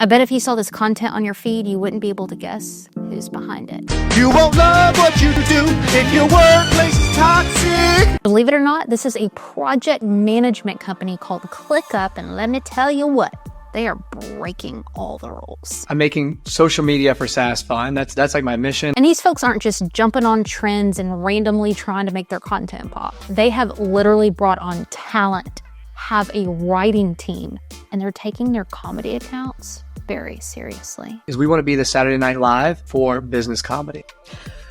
I bet if you saw this content on your feed, you wouldn't be able to guess who's behind it. You won't love what you do if your workplace is toxic. Believe it or not, this is a project management company called ClickUp, and let me tell you what, they are breaking all the rules. I'm making social media for SaaS fun. That's like my mission. And these folks aren't just jumping on trends and randomly trying to make their content pop. They have literally brought on talent, have a writing team, and they're taking their comedy accounts very seriously. Is we want to be the Saturday Night Live for business comedy.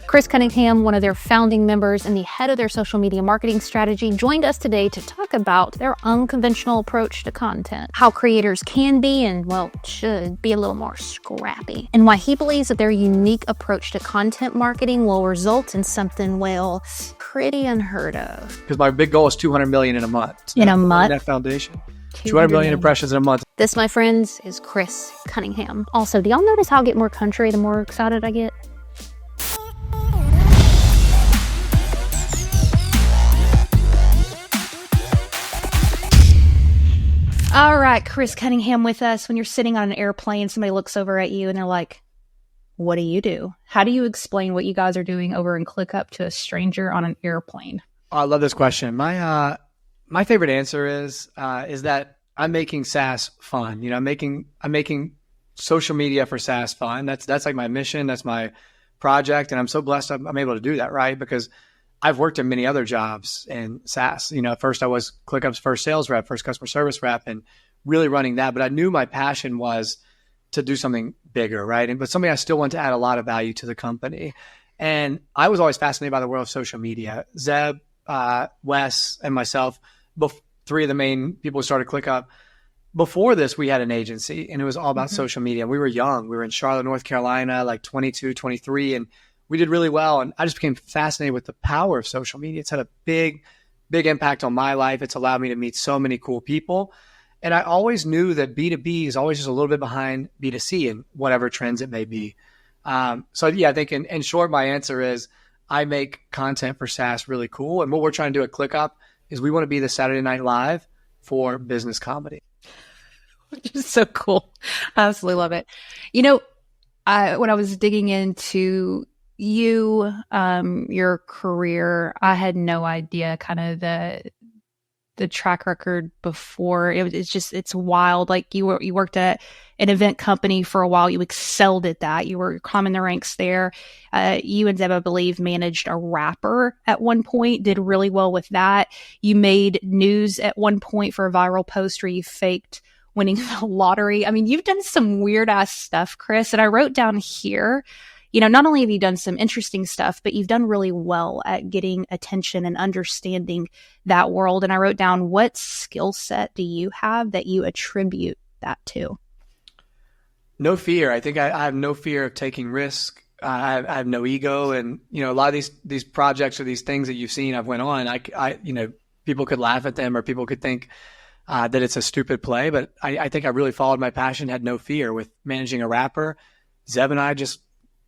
Chris Cunningham, one of their founding members and the head of their social media marketing strategy, joined us today to talk about their unconventional approach to content, how creators can be and, well, should be a little more scrappy, and why he believes that their unique approach to content marketing will result in something, well, pretty unheard of. Because my big goal is 200 million in a month. In a month? That foundation. 200 million impressions in a month. This, my friends, is Chris Cunningham. Also, do y'all notice how I get more country the more excited I get? All right, Chris Cunningham with us. When you're sitting on an airplane, somebody looks over at you and they're like, what do you do? How do you explain what you guys are doing over in ClickUp to a stranger on an airplane? Oh, I love this question. My favorite answer is that I'm making SaaS fun. You know, I'm making social media for SaaS fun. That's like my mission. That's my project. And I'm so blessed I'm able to do that, right? Because I've worked in many other jobs in SaaS. You know, at first I was ClickUp's first sales rep, first customer service rep, and really running that. But I knew my passion was to do something bigger, right? But something I still want to add a lot of value to the company. And I was always fascinated by the world of social media. Zeb, Wes, and myself, three of the main people who started ClickUp. Before this, we had an agency, and it was all about social media. We were young. We were in Charlotte, North Carolina, like 22, 23, and we did really well. And I just became fascinated with the power of social media. It's had a big, big impact on my life. It's allowed me to meet so many cool people. And I always knew that B2B is always just a little bit behind B2C in whatever trends it may be. So yeah, I think in short, my answer is I make content for SaaS really cool. And what we're trying to do at ClickUp is we want to be the Saturday Night Live for business comedy. Which is so cool. I absolutely love it. You know, when I was digging into you, your career, I had no idea kind of the track record before. It's wild. Like you worked at an event company for a while. You excelled at that. You were climbing the ranks there. You and Zeb, I believe, managed a rapper at one point, did really well with that. You made news at one point for a viral post where you faked winning the lottery. I mean, you've done some weird ass stuff, Chris. And I wrote down here, you know, not only have you done some interesting stuff, but you've done really well at getting attention and understanding that world. And I wrote down, what skill set do you have that you attribute that to? No fear. I think I have no fear of taking risk. I have no ego. And, you know, a lot of these projects or these things that you've seen I've went on, I you know, people could laugh at them or people could think that it's a stupid play. But I think I really followed my passion, had no fear with managing a rapper. Zeb and I just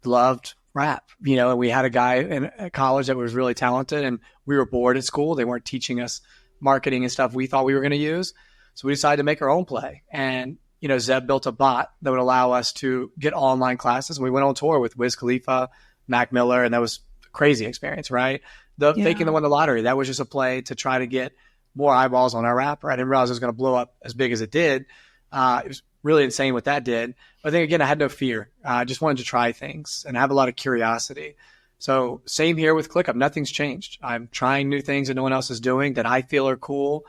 loved rap, you know, and we had a guy in college that was really talented and we were bored at school. They weren't teaching us marketing and stuff we thought we were going to use. So we decided to make our own play. And, you know, Zeb built a bot that would allow us to get online classes. We went on tour with Wiz Khalifa, Mac Miller, and that was a crazy experience, right? Faking the won the lottery, that was just a play to try to get more eyeballs on our rapper. I didn't realize it was going to blow up as big as it did. It was really insane what that did. But I think, again, I had no fear. I just wanted to try things and I have a lot of curiosity. So same here with ClickUp. Nothing's changed. I'm trying new things that no one else is doing that I feel are cool.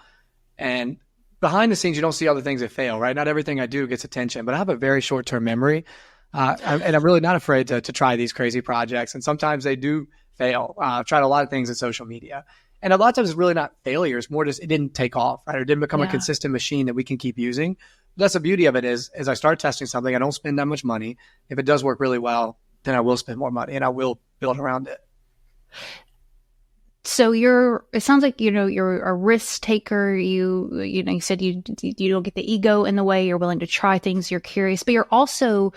And behind the scenes, you don't see all the things that fail, right? Not everything I do gets attention, but I have a very short-term memory. And I'm really not afraid to try these crazy projects. And sometimes they do fail. I've tried a lot of things in social media. And a lot of times it's really not failures, more just it didn't take off, right? Or it didn't become a consistent machine that we can keep using. That's the beauty of it is, as I start testing something, I don't spend that much money. If it does work really well, then I will spend more money and I will build around it. So it sounds like, you know, you're a risk taker. You know, you said you don't get the ego in the way. You're willing to try things. You're curious, but you're also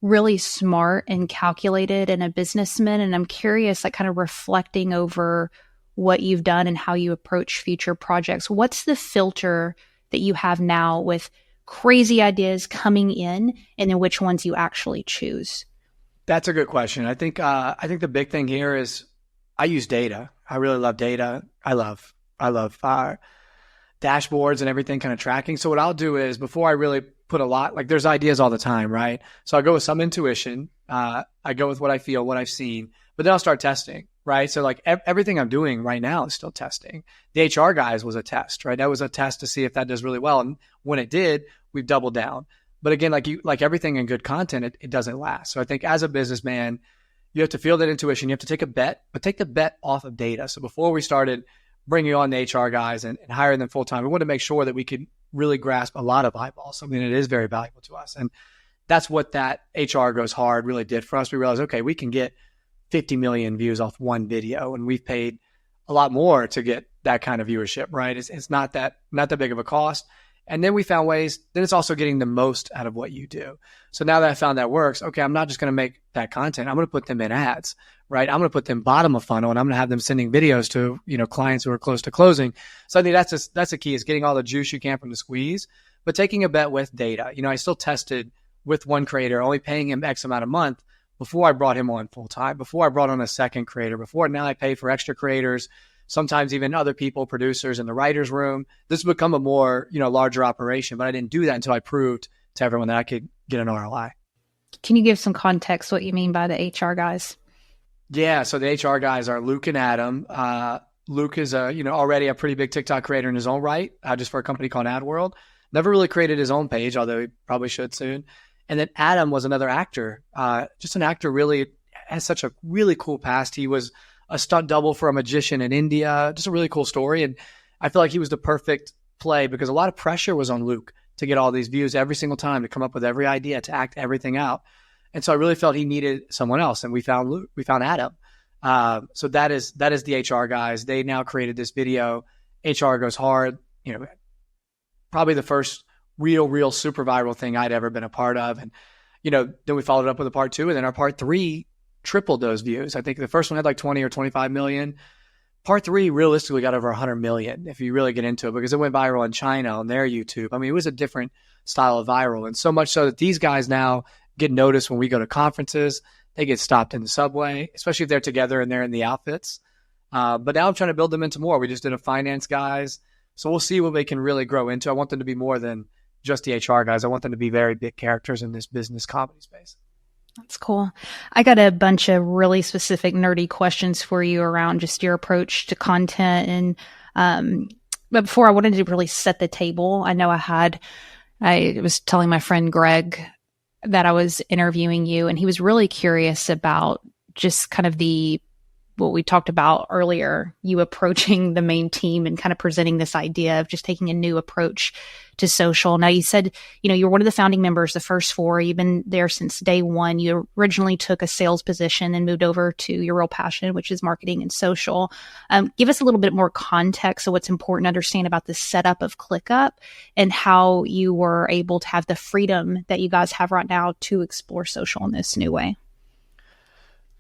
really smart and calculated and a businessman. And I'm curious, like kind of reflecting over what you've done and how you approach future projects. What's the filter that you have now with crazy ideas coming in, and then which ones you actually choose? That's a good question. I think the big thing here is I use data. I really love data. I love dashboards and everything kind of tracking. So what I'll do is before I really put a lot, like there's ideas all the time, right? So I go with some intuition. I go with what I feel, what I've seen, but then I'll start testing, right? So like everything I'm doing right now is still testing. The HR guys was a test, right? That was a test to see if that does really well. And when it did, we've doubled down. But again, like everything in good content, it doesn't last. So I think as a businessman, you have to feel that intuition. You have to take a bet, but take the bet off of data. So before we started bringing on the HR guys and hiring them full time, we wanted to make sure that we could really grasp a lot of eyeballs, something that is very valuable to us. And that's what that HR Goes Hard really did for us. We realized, okay, we can get 50 million views off one video, and we've paid a lot more to get that kind of viewership, right? It's not that big of a cost. And then we found ways, then it's also getting the most out of what you do. So now that I found that works, okay, I'm not just going to make that content. I'm going to put them in ads, right? I'm going to put them bottom of funnel, and I'm going to have them sending videos to, clients who are close to closing. So I think that's a key, is getting all the juice you can from the squeeze, but taking a bet with data. I still tested with one creator, only paying him X amount a month before I brought him on full time, before I brought on a second creator, before now I pay for extra creators, sometimes even other people, producers in the writer's room. This has become a more, larger operation, but I didn't do that until I proved to everyone that I could get an ROI. Can you give some context what you mean by the HR guys? Yeah. So the HR guys are Luke and Adam. Luke is already a pretty big TikTok creator in his own right, just for a company called AdWorld. Never really created his own page, although he probably should soon. And then Adam was another actor, just an actor, really has such a really cool past. He was a stunt double for a magician in India, just a really cool story. And I feel like he was the perfect play because a lot of pressure was on Luke to get all these views every single time, to come up with every idea, to act everything out. And so I really felt he needed someone else. And we found Luke, we found Adam. So that is the HR guys. They now created this video, HR Goes Hard, probably the first real super viral thing I'd ever been a part of. And, then we followed up with a part 2, and then our part 3 tripled those views. I think the first one had like 20 or 25 million. Part 3 realistically got over 100 million if you really get into it, because it went viral in China on their YouTube. I mean, it was a different style of viral, and so much so that these guys now get noticed when we go to conferences. They get stopped in the subway, especially if they're together and they're in the outfits. But now I'm trying to build them into more. We just did a finance guys. So we'll see what they can really grow into. I want them to be more than just the HR guys. I want them to be very big characters in this business comedy space. That's cool. I got a bunch of really specific nerdy questions for you around just your approach to content. And but before, I wanted to really set the table. I know I was telling my friend Greg that I was interviewing you, and he was really curious about just kind of what we talked about earlier, you approaching the main team and kind of presenting this idea of just taking a new approach to social. Now, you said, you're one of the founding members, the first 4. You've been there since day one. You originally took a sales position and moved over to your real passion, which is marketing and social. Give us a little bit more context of what's important to understand about the setup of ClickUp and how you were able to have the freedom that you guys have right now to explore social in this new way.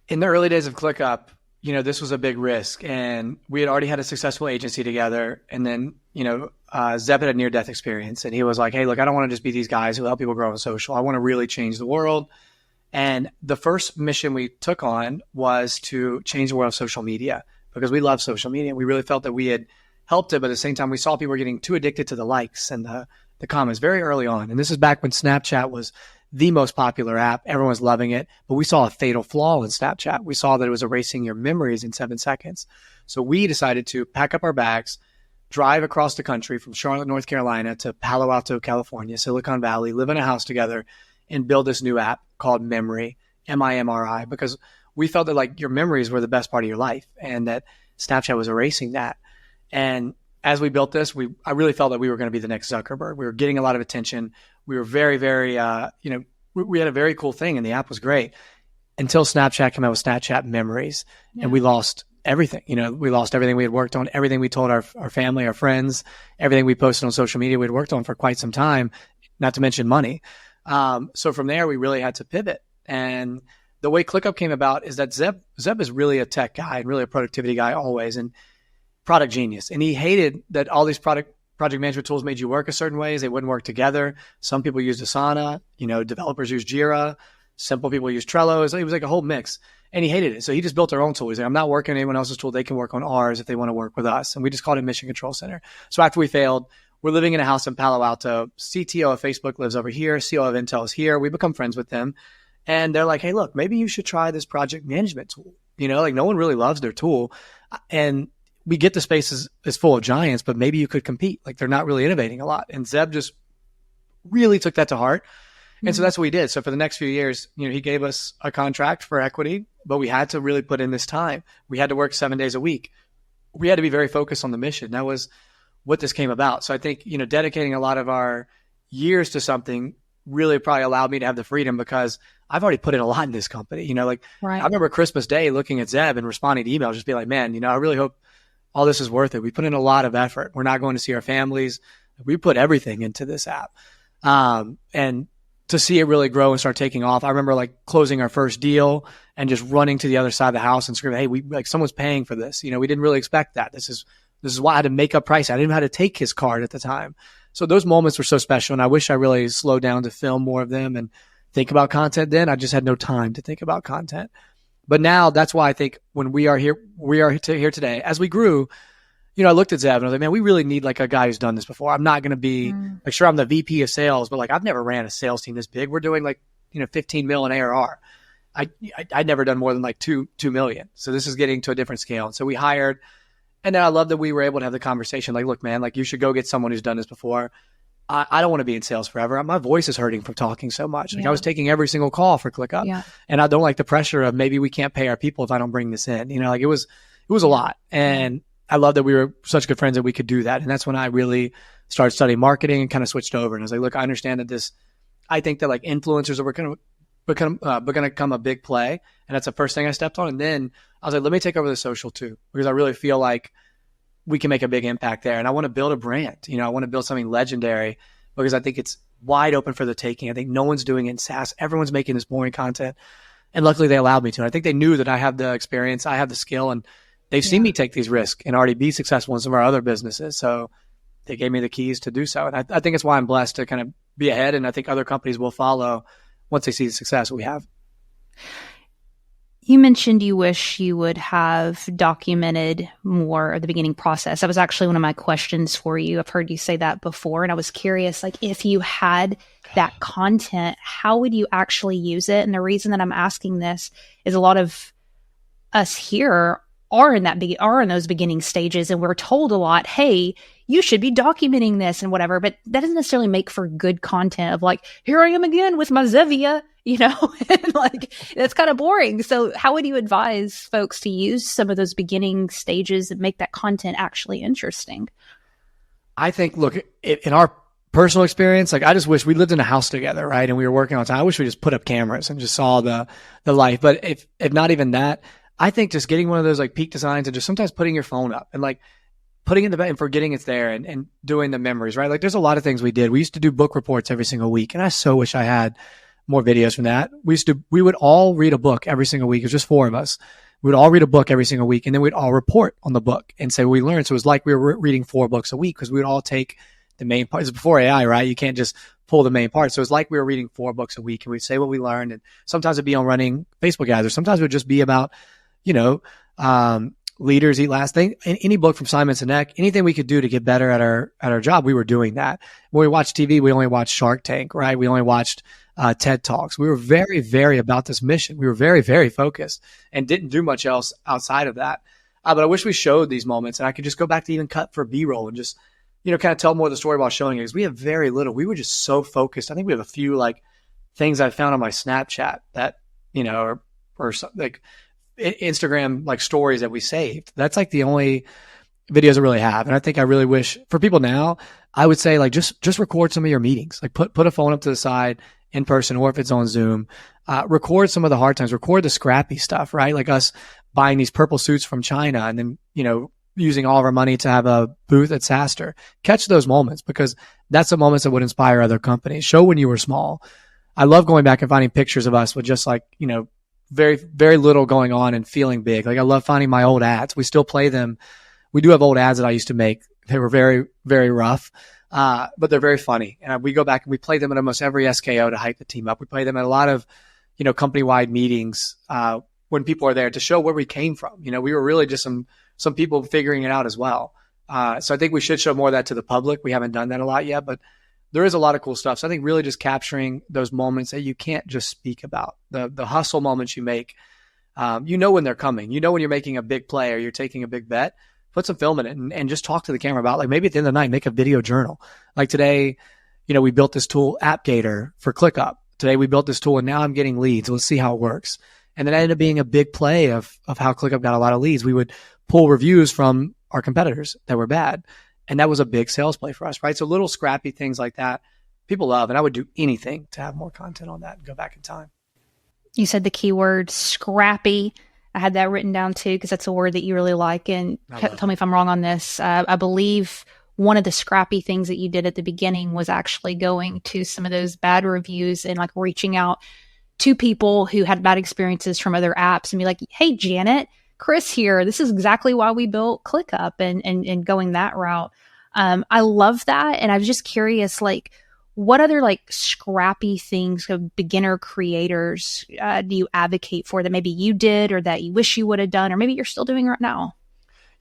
In the early days of ClickUp, this was a big risk, and we had already had a successful agency together. And then, Zeb had a near-death experience, and he was like, hey, look, I don't want to just be these guys who help people grow on social. I want to really change the world. And the first mission we took on was to change the world of social media, because we love social media. We really felt that we had helped it, but at the same time, we saw people were getting too addicted to the likes and the comments very early on. And this is back when Snapchat was the most popular app. Everyone was loving it, but we saw a fatal flaw in Snapchat. We saw that it was erasing your memories in 7 seconds. So we decided to pack up our bags, drive across the country from Charlotte, North Carolina to Palo Alto, California, Silicon Valley, live in a house together, and build this new app called Memory, MIMRI, because we felt that your memories were the best part of your life, and that Snapchat was erasing that. And as we built this, I really felt that we were going to be the next Zuckerberg. We were getting a lot of attention. We were very, very, we had a very cool thing, and the app was great until Snapchat came out with Snapchat Memories, and we lost everything. We lost everything we had worked on, everything we told our family, our friends, everything we posted on social media we had worked on for quite some time, not to mention money. So from there, we really had to pivot. And the way ClickUp came about is that Zeb is really a tech guy and really a productivity guy always, and product genius. And he hated that all these product project management tools made you work a certain ways. They wouldn't work together. Some people used Asana, developers use Jira. Simple people use Trello. It was like a whole mix. And he hated it. So he just built our own tool. He's like, I'm not working on anyone else's tool. They can work on ours if they want to work with us. And we just called it Mission Control Center. So after we failed, we're living in a house in Palo Alto. CTO of Facebook lives over here. CEO of Intel is here. We become friends with them. And they're like, hey, look, maybe you should try this project management tool. Like no one really loves their tool. And we get the space is full of giants, but maybe you could compete. Like they're not really innovating a lot. And Zeb just really took that to heart. And so that's what we did. So for the next few years, he gave us a contract for equity, but we had to really put in this time. We had to work 7 days a week. We had to be very focused on the mission. That was what this came about. So I think, dedicating a lot of our years to something really probably allowed me to have the freedom because I've already put in a lot in this company. Right. I remember Christmas Day looking at Zeb and responding to emails, just be like, man, I really hope all this is worth it. We put in a lot of effort. We're not going to see our families. We put everything into this app. And to see it really grow and start taking off. I remember like closing our first deal and just running to the other side of the house and screaming, hey, someone's paying for this. We didn't really expect that. This is why I had to make up price. I didn't know how to take his card at the time. So those moments were so special. And I wish I really slowed down to film more of them and think about content then. I just had no time to think about content. But now that's why I think when we are here today, as we grew, I looked at Zeb and I was like, man, we really need like a guy who's done this before. I'm not going to be like, sure, I'm the VP of sales, but like, I've never ran a sales team this big. We're doing like, 15 million ARR. I'd never done more than like 2 million. So this is getting to a different scale. And so we hired, and then I love that we were able to have the conversation. Like, look, man, like you should go get someone who's done this before. I don't want to be in sales forever. My voice is hurting from talking so much. Like I was taking every single call for ClickUp and I don't like the pressure of maybe we can't pay our people if I don't bring this in, like it was a lot. And I love that we were such good friends that we could do that. And that's when I really started studying marketing and kind of switched over. And I was like, look, I understand that I think that like influencers are going to become a big play. And that's the first thing I stepped on. And then I was like, let me take over the social too, because I really feel like we can make a big impact there. And I want to build a brand. I want to build something legendary because I think it's wide open for the taking. I think no one's doing it in SaaS. Everyone's making this boring content. And luckily they allowed me to. And I think they knew that I have the experience, I have the skill, and they've seen me take these risks and already be successful in some of our other businesses. So they gave me the keys to do so. And I think it's why I'm blessed to kind of be ahead. And I think other companies will follow once they see the success we have. You mentioned you wish you would have documented more of the beginning process. That was actually one of my questions for you. I've heard you say that before, and I was curious, like if you had that content, how would you actually use it? And the reason that I'm asking this is a lot of us here are in those beginning stages, and we're told a lot, hey, you should be documenting this and whatever, but that doesn't necessarily make for good content of like, here I am again with my Zevia, and like, that's kind of boring. So how would you advise folks to use some of those beginning stages and make that content actually interesting? I think, look, in our personal experience, like I just wish we lived in a house together, right? And we were working on time. I wish we just put up cameras and just saw the life. But if not even that, I think just getting one of those like peak designs and just sometimes putting your phone up and like putting it in the bed and forgetting it's there and doing the memories, right? Like there's a lot of things we did. We used to do book reports every single week. And I so wish I had more videos from that. We would all read a book every single week. It was just 4 of us. We would all read a book every single week. And then we'd all report on the book and say what we learned. So it was like we were reading 4 books a week because we would all take the main parts. It's before AI, right? You can't just pull the main parts. So it's like we were reading 4 books a week and we'd say what we learned. And sometimes it'd be on running Facebook ads, or sometimes it would just be about, Leaders Eat Last. Any book from Simon Sinek, anything we could do to get better at our job, we were doing that. When we watched TV, we only watched Shark Tank, right? We only watched TED Talks. We were very, very about this mission. We were very, very focused and didn't do much else outside of that. But I wish we showed these moments, and I could just go back to even cut for B-roll and just, kind of tell more of the story while showing it, because we have very little. We were just so focused. I think we have a few like things I found on my Snapchat that, or like Instagram like stories that we saved. That's like the only videos I really have. And I think I really wish for people now, I would say like just record some of your meetings. Like put a phone up to the side in person, or if it's on Zoom, record some of the hard times, record the scrappy stuff, right? Like us buying these purple suits from China and then, using all of our money to have a booth at SaaStr. Catch those moments, because that's the moments that would inspire other companies. Show when you were small. I love going back and finding pictures of us with just like, very, very little going on and feeling big. Like I love finding my old ads. We still play them. We do have old ads that I used to make They were very, very rough, but they're very funny. And we go back and we play them at almost every SKO to hype the team up. We play them at a lot of, company-wide meetings when people are there to show where we came from. We were really just some people figuring it out as well. So I think we should show more of that to the public. We haven't done that a lot yet, but there is a lot of cool stuff. So I think really just capturing those moments that you can't just speak about, the hustle moments you make. When they're coming. When you're making a big play or you're taking a big bet, put some film in it and just talk to the camera about, like, maybe at the end of the night, make a video journal. Like today, we built this tool, AppGator, for ClickUp. Today we built this tool and now I'm getting leads. Let's see how it works. And then it ended up being a big play of how ClickUp got a lot of leads. We would pull reviews from our competitors that were bad. And that was a big sales play for us, right? So little scrappy things like that, people love. And I would do anything to have more content on that and go back in time. You said the keyword scrappy. I had that written down too, because that's a word that you really like. And tell me if I'm wrong on this. I believe one of the scrappy things that you did at the beginning was actually going to some of those bad reviews and like reaching out to people who had bad experiences from other apps and be like, hey, Janet, Chris here. This is exactly why we built ClickUp and going that route. I love that. And I was just curious, like, what other like scrappy things of beginner creators do you advocate for that maybe you did or that you wish you would have done or maybe you're still doing right now?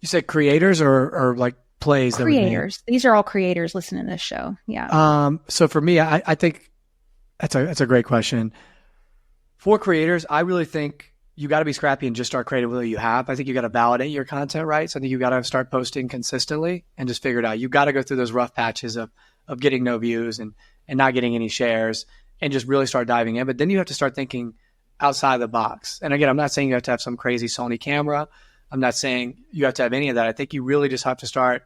You said creators or like plays? Creators. These are all creators listening to this show. Yeah. So for me, I think that's a great question. For creators, I really think you got to be scrappy and just start creating what you have. I think you got to validate your content, right? So I think you got to start posting consistently and just figure it out. You got to go through those rough patches of getting no views and not getting any shares and just really start diving in. But then you have to start thinking outside the box. And again, I'm not saying you have to have some crazy Sony camera. I'm not saying you have to have any of that. I think you really just have to start.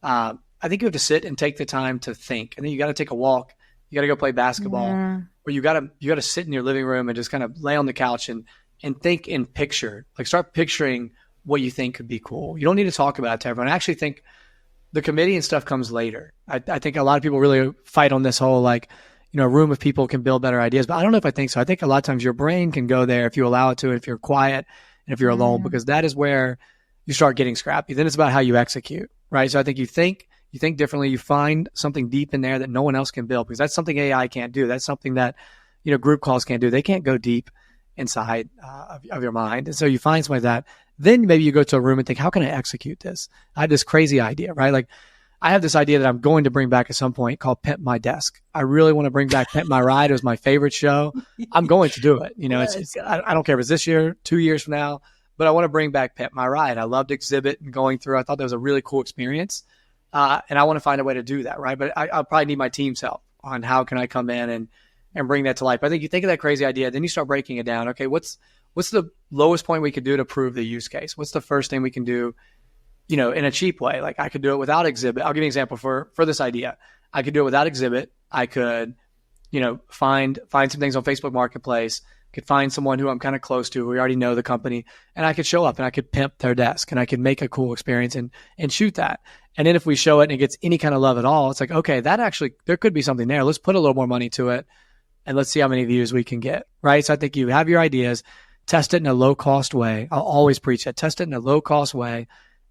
I think you have to sit and take the time to think. And then you got to take a walk. You got to go play basketball. Yeah. Or you got to sit in your living room and just kind of lay on the couch and think and picture. Like start picturing what you think could be cool. You don't need to talk about it to everyone. I actually think the committee and stuff comes later. I think a lot of people really fight on this whole, like, a room of people can build better ideas, but I don't know if I think so. I think a lot of times your brain can go there if you allow it to, if you're quiet and if you're alone, because that is where you start getting scrappy. Then it's about how you execute, right? So I think you think differently. You find something deep in there that no one else can build, because that's something AI can't do. That's something that, group calls can't do. They can't go deep inside of your mind. And so you find something like that. Then maybe you go to a room and think, how can I execute this? I have this crazy idea, right? Like I have this idea that I'm going to bring back at some point called Pimp My Desk. I really want to bring back Pimp My Ride. It was my favorite show. I'm going to do it. I don't care if it's this year, 2 years from now, but I want to bring back Pimp My Ride. I loved Exhibit and going through. I thought that was a really cool experience. And I want to find a way to do that, right? But I'll probably need my team's help on how can I come in and bring that to life. I think you think of that crazy idea, then you start breaking it down. Okay, what's the lowest point we could do to prove the use case? What's the first thing we can do, in a cheap way? Like I could do it without Exhibit. I'll give you an example for this idea. I could do it without Exhibit. I could, find some things on Facebook Marketplace, could find someone who I'm kind of close to, who we already know the company, and I could show up and I could pimp their desk and I could make a cool experience and shoot that. And then if we show it and it gets any kind of love at all, it's like, okay, that actually, there could be something there. Let's put a little more money to it and let's see how many views we can get, right? So I think you have your ideas, test it in a low cost way. I'll always preach that. Test it in a low cost way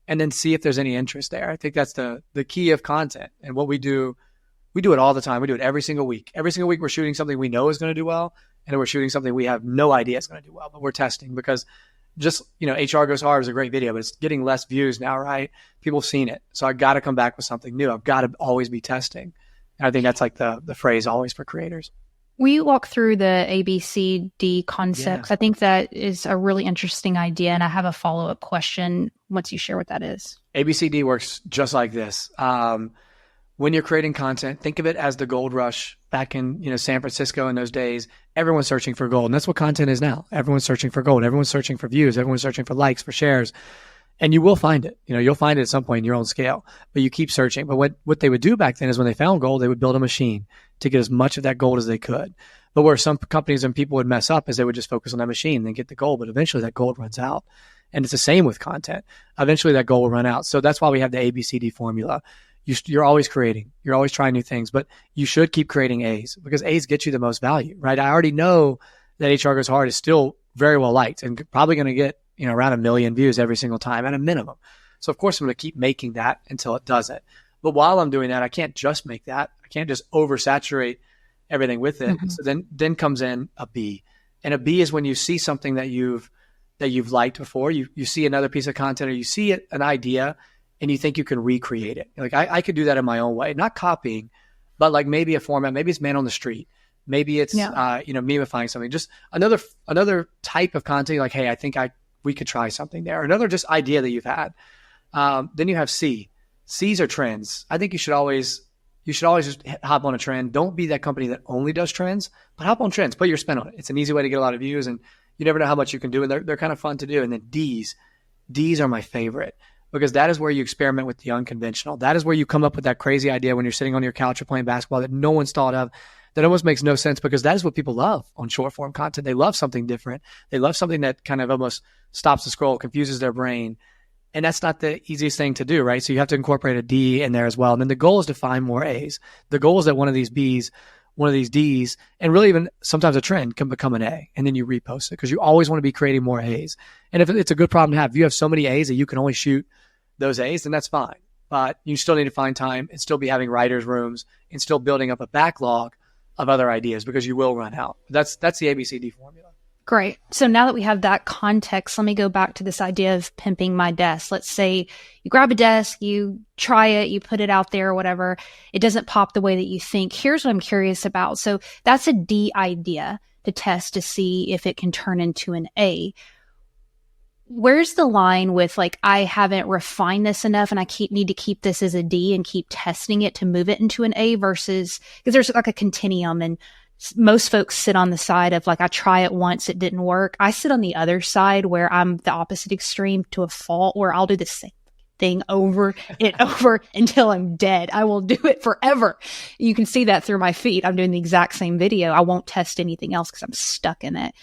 and then see if there's any interest there. I think that's the key of content. And what we do it all the time. We do it every single week. Every single week we're shooting something we know is going to do well, and then we're shooting something we have no idea is going to do well, but we're testing because just, HR Goes Hard is a great video, but it's getting less views now, right? People have seen it. So I got to come back with something new. I've got to always be testing. And I think that's like the phrase always for creators. We walk through the ABCD concepts. Yeah. I think that is a really interesting idea. And I have a follow-up question once you share what that is. ABCD works just like this. When you're creating content, think of it as the gold rush back in, San Francisco in those days. Everyone's searching for gold. And that's what content is now. Everyone's searching for gold. Everyone's searching for views. Everyone's searching for likes, for shares. And you will find it. You'll find it at some point in your own scale, but you keep searching. But what they would do back then is when they found gold, they would build a machine to get as much of that gold as they could. But where some companies and people would mess up is they would just focus on that machine and then get the gold. But eventually that gold runs out. And it's the same with content. Eventually that gold will run out. So that's why we have the ABCD formula. You're always creating. You're always trying new things, but you should keep creating A's because A's get you the most value, right? I already know that HR Goes Hard is still very well liked and probably going to get, around 1 million views every single time at a minimum. So of course I'm going to keep making that until it doesn't. But while I'm doing that, I can't just make that. I can't just oversaturate everything with it. So then comes in a B. And a B is when you see something that you've liked before, you see another piece of content, or you see an idea and you think you can recreate it. Like I could do that in my own way, not copying, but like maybe a format, maybe it's man on the street. Maybe it's, memifying something, just another type of content. Like, hey, I think we could try something there. Another just idea that you've had. Then you have C. C's are trends. I think you should always just hop on a trend. Don't be that company that only does trends, but hop on trends, put your spin on it. It's an easy way to get a lot of views, and you never know how much you can do. And they're kind of fun to do. And then D's are my favorite, because that is where you experiment with the unconventional. That is where you come up with that crazy idea when you're sitting on your couch or playing basketball that no one's thought of, that almost makes no sense, because that is what people love on short form content. They love something different. They love something that kind of almost stops the scroll, confuses their brain. And that's not the easiest thing to do, right? So you have to incorporate a D in there as well. And then the goal is to find more A's. The goal is that one of these B's, one of these D's, and really even sometimes a trend can become an A, and then you repost it, because you always want to be creating more A's. And if it's a good problem to have, if you have so many A's that you can only shoot those A's, then that's fine. But you still need to find time and still be having writers' rooms and still building up a backlog of other ideas, because you will run out. That's the ABCD formula. Great. So now that we have that context, let me go back to this idea of pimping my desk. Let's say you grab a desk, you try it, you put it out there or whatever. It doesn't pop the way that you think. Here's what I'm curious about. So that's a D idea to test to see if it can turn into an A. Where's the line with, like, I haven't refined this enough and I need to keep this as a D and keep testing it to move it into an A, versus, because there's like a continuum, and most folks sit on the side of like, I try it once, it didn't work. I sit on the other side where I'm the opposite extreme to a fault, where I'll do the same thing over and over until I'm dead. I will do it forever. You can see that through my feed. I'm doing the exact same video. I won't test anything else because I'm stuck in it.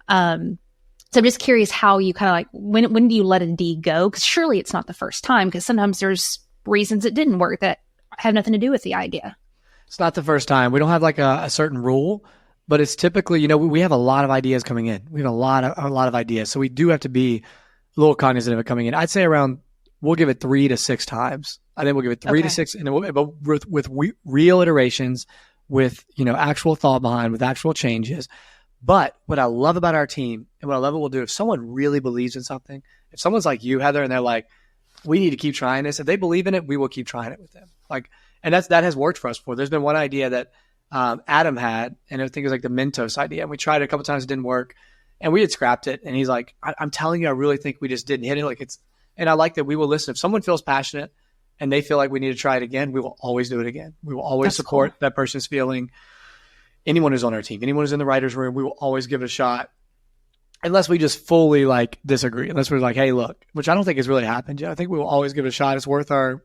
So I'm just curious how you kind of like, when do you let a D go? Because surely it's not the first time, because sometimes there's reasons it didn't work that have nothing to do with the idea. It's not the first time. We don't have like a certain rule, but it's typically, we have a lot of ideas coming in. We have a lot of ideas. So we do have to be a little cognizant of it coming in. I'd say we'll give it 3 to 6 times. I think we'll give it 3 to 6, but with real iterations, with, actual thought behind, with actual changes. But what I love about our team, and what I love what we'll do, if someone really believes in something, if someone's like you, Heather, and they're like, we need to keep trying this, if they believe in it, we will keep trying it with them. And that has worked for us before. There's been one idea that Adam had, and I think it was like the Mentos idea. And we tried it a couple times, it didn't work. And we had scrapped it. And he's like, I'm telling you, I really think we just didn't hit it. And I like that we will listen. If someone feels passionate and they feel like we need to try it again, we will always do it again. We will always support that person's feeling. Anyone who's on our team, anyone who's in the writer's room, we will always give it a shot. Unless we just fully disagree. Unless we're like, hey, look, which I don't think has really happened yet. I think we will always give it a shot. It's worth our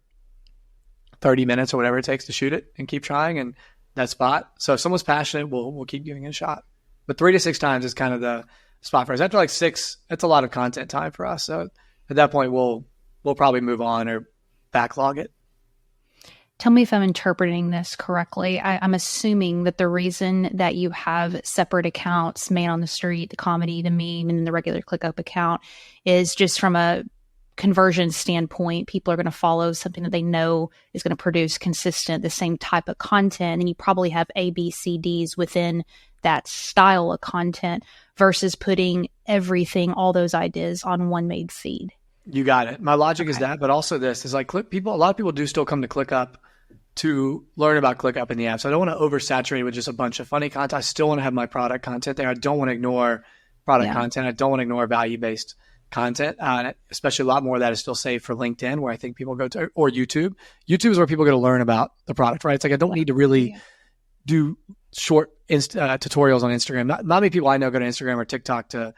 30 minutes or whatever it takes to shoot it and keep trying in that spot. So if someone's passionate, we'll keep giving it a shot. But 3 to 6 times is kind of the spot for us. After 6, that's a lot of content time for us. So at that point, we'll probably move on or backlog it. Tell me if I'm interpreting this correctly. I'm assuming that the reason that you have separate accounts, Man on the Street, the comedy, the meme, and the regular ClickUp account, is just from a conversion standpoint. People are going to follow something that they know is going to produce consistent, the same type of content. And you probably have A, B, C, Ds within that style of content versus putting everything, all those ideas on one made feed. You got it. My logic is that, but also this is like a lot of people do still come to ClickUp to learn about ClickUp in the app. So I don't want to oversaturate with just a bunch of funny content. I still want to have my product content there. I don't want to ignore product content. I don't want to ignore value-based content. Especially a lot more of that is still saved for LinkedIn, where I think people go to, or YouTube. YouTube is where people go to learn about the product, right? It's like I don't need to really do short tutorials on Instagram. Not many people I know go to Instagram or TikTok to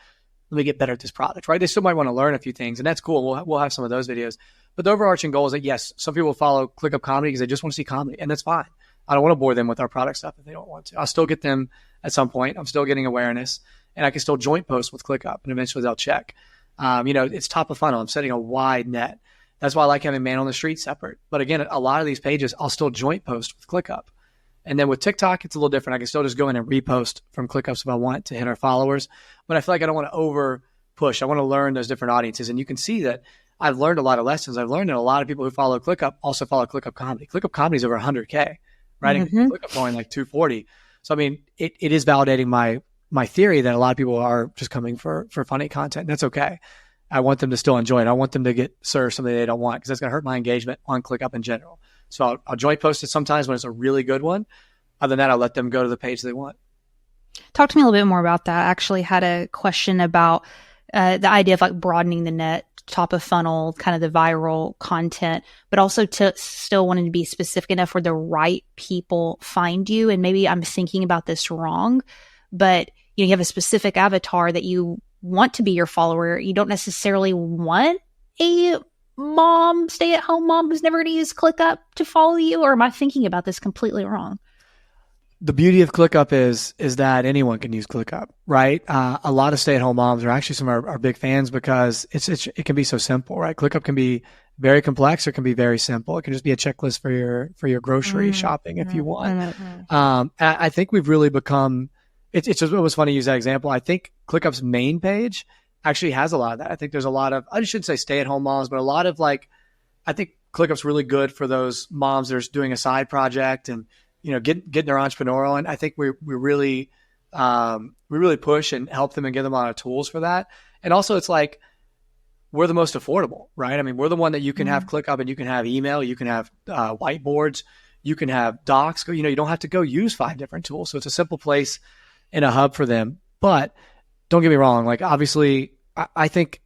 let me get better at this product, right? They still might want to learn a few things, and that's cool. We'll have some of those videos. But the overarching goal is that, yes, some people will follow ClickUp Comedy because they just want to see comedy, and that's fine. I don't want to bore them with our product stuff if they don't want to. I'll still get them at some point. I'm still getting awareness, and I can still joint post with ClickUp, and eventually they'll check. It's top of funnel. I'm setting a wide net. That's why I like having Man on the Street separate. But again, a lot of these pages, I'll still joint post with ClickUp. And then with TikTok, it's a little different. I can still just go in and repost from ClickUps if I want to hit our followers. But I feel like I don't want to over push. I want to learn those different audiences. And you can see that I've learned a lot of lessons. I've learned that a lot of people who follow ClickUp also follow ClickUp Comedy. ClickUp Comedy is over 100K, right? And ClickUp only like 240. So, I mean, it is validating my theory that a lot of people are just coming for funny content. That's okay. I want them to still enjoy it. I want them to get served something they don't want, because that's going to hurt my engagement on ClickUp in general. So I'll joint post it sometimes when it's a really good one. Other than that, I'll let them go to the page they want. Talk to me a little bit more about that. I actually had a question about the idea of like broadening the net, top of funnel, kind of the viral content, but also to still wanting to be specific enough where the right people find you. And maybe I'm thinking about this wrong, but you have a specific avatar that you want to be your follower. You don't necessarily want a stay-at-home mom who's never going to use ClickUp to follow you, or am I thinking about this completely wrong? The beauty of ClickUp is that anyone can use ClickUp, right? A lot of stay-at-home moms are actually some of our big fans, because it can be so simple, right? ClickUp can be very complex, or it can be very simple. It can just be a checklist for your grocery shopping if you want. I think we've really become. It's just, it was funny to use that example. I think ClickUp's main page actually has a lot of that. I think there's a lot of, I shouldn't say stay-at-home moms, but a lot of I think ClickUp's really good for those moms that are doing a side project and, getting their entrepreneurial. And I think we really push and help them and give them a lot of tools for that. And also it's like, we're the most affordable, right? I mean, we're the one that you can have ClickUp, and you can have email, you can have whiteboards, you can have docs. You don't have to go use 5 different tools. So it's a simple place in a hub for them. But don't get me wrong. Obviously, I think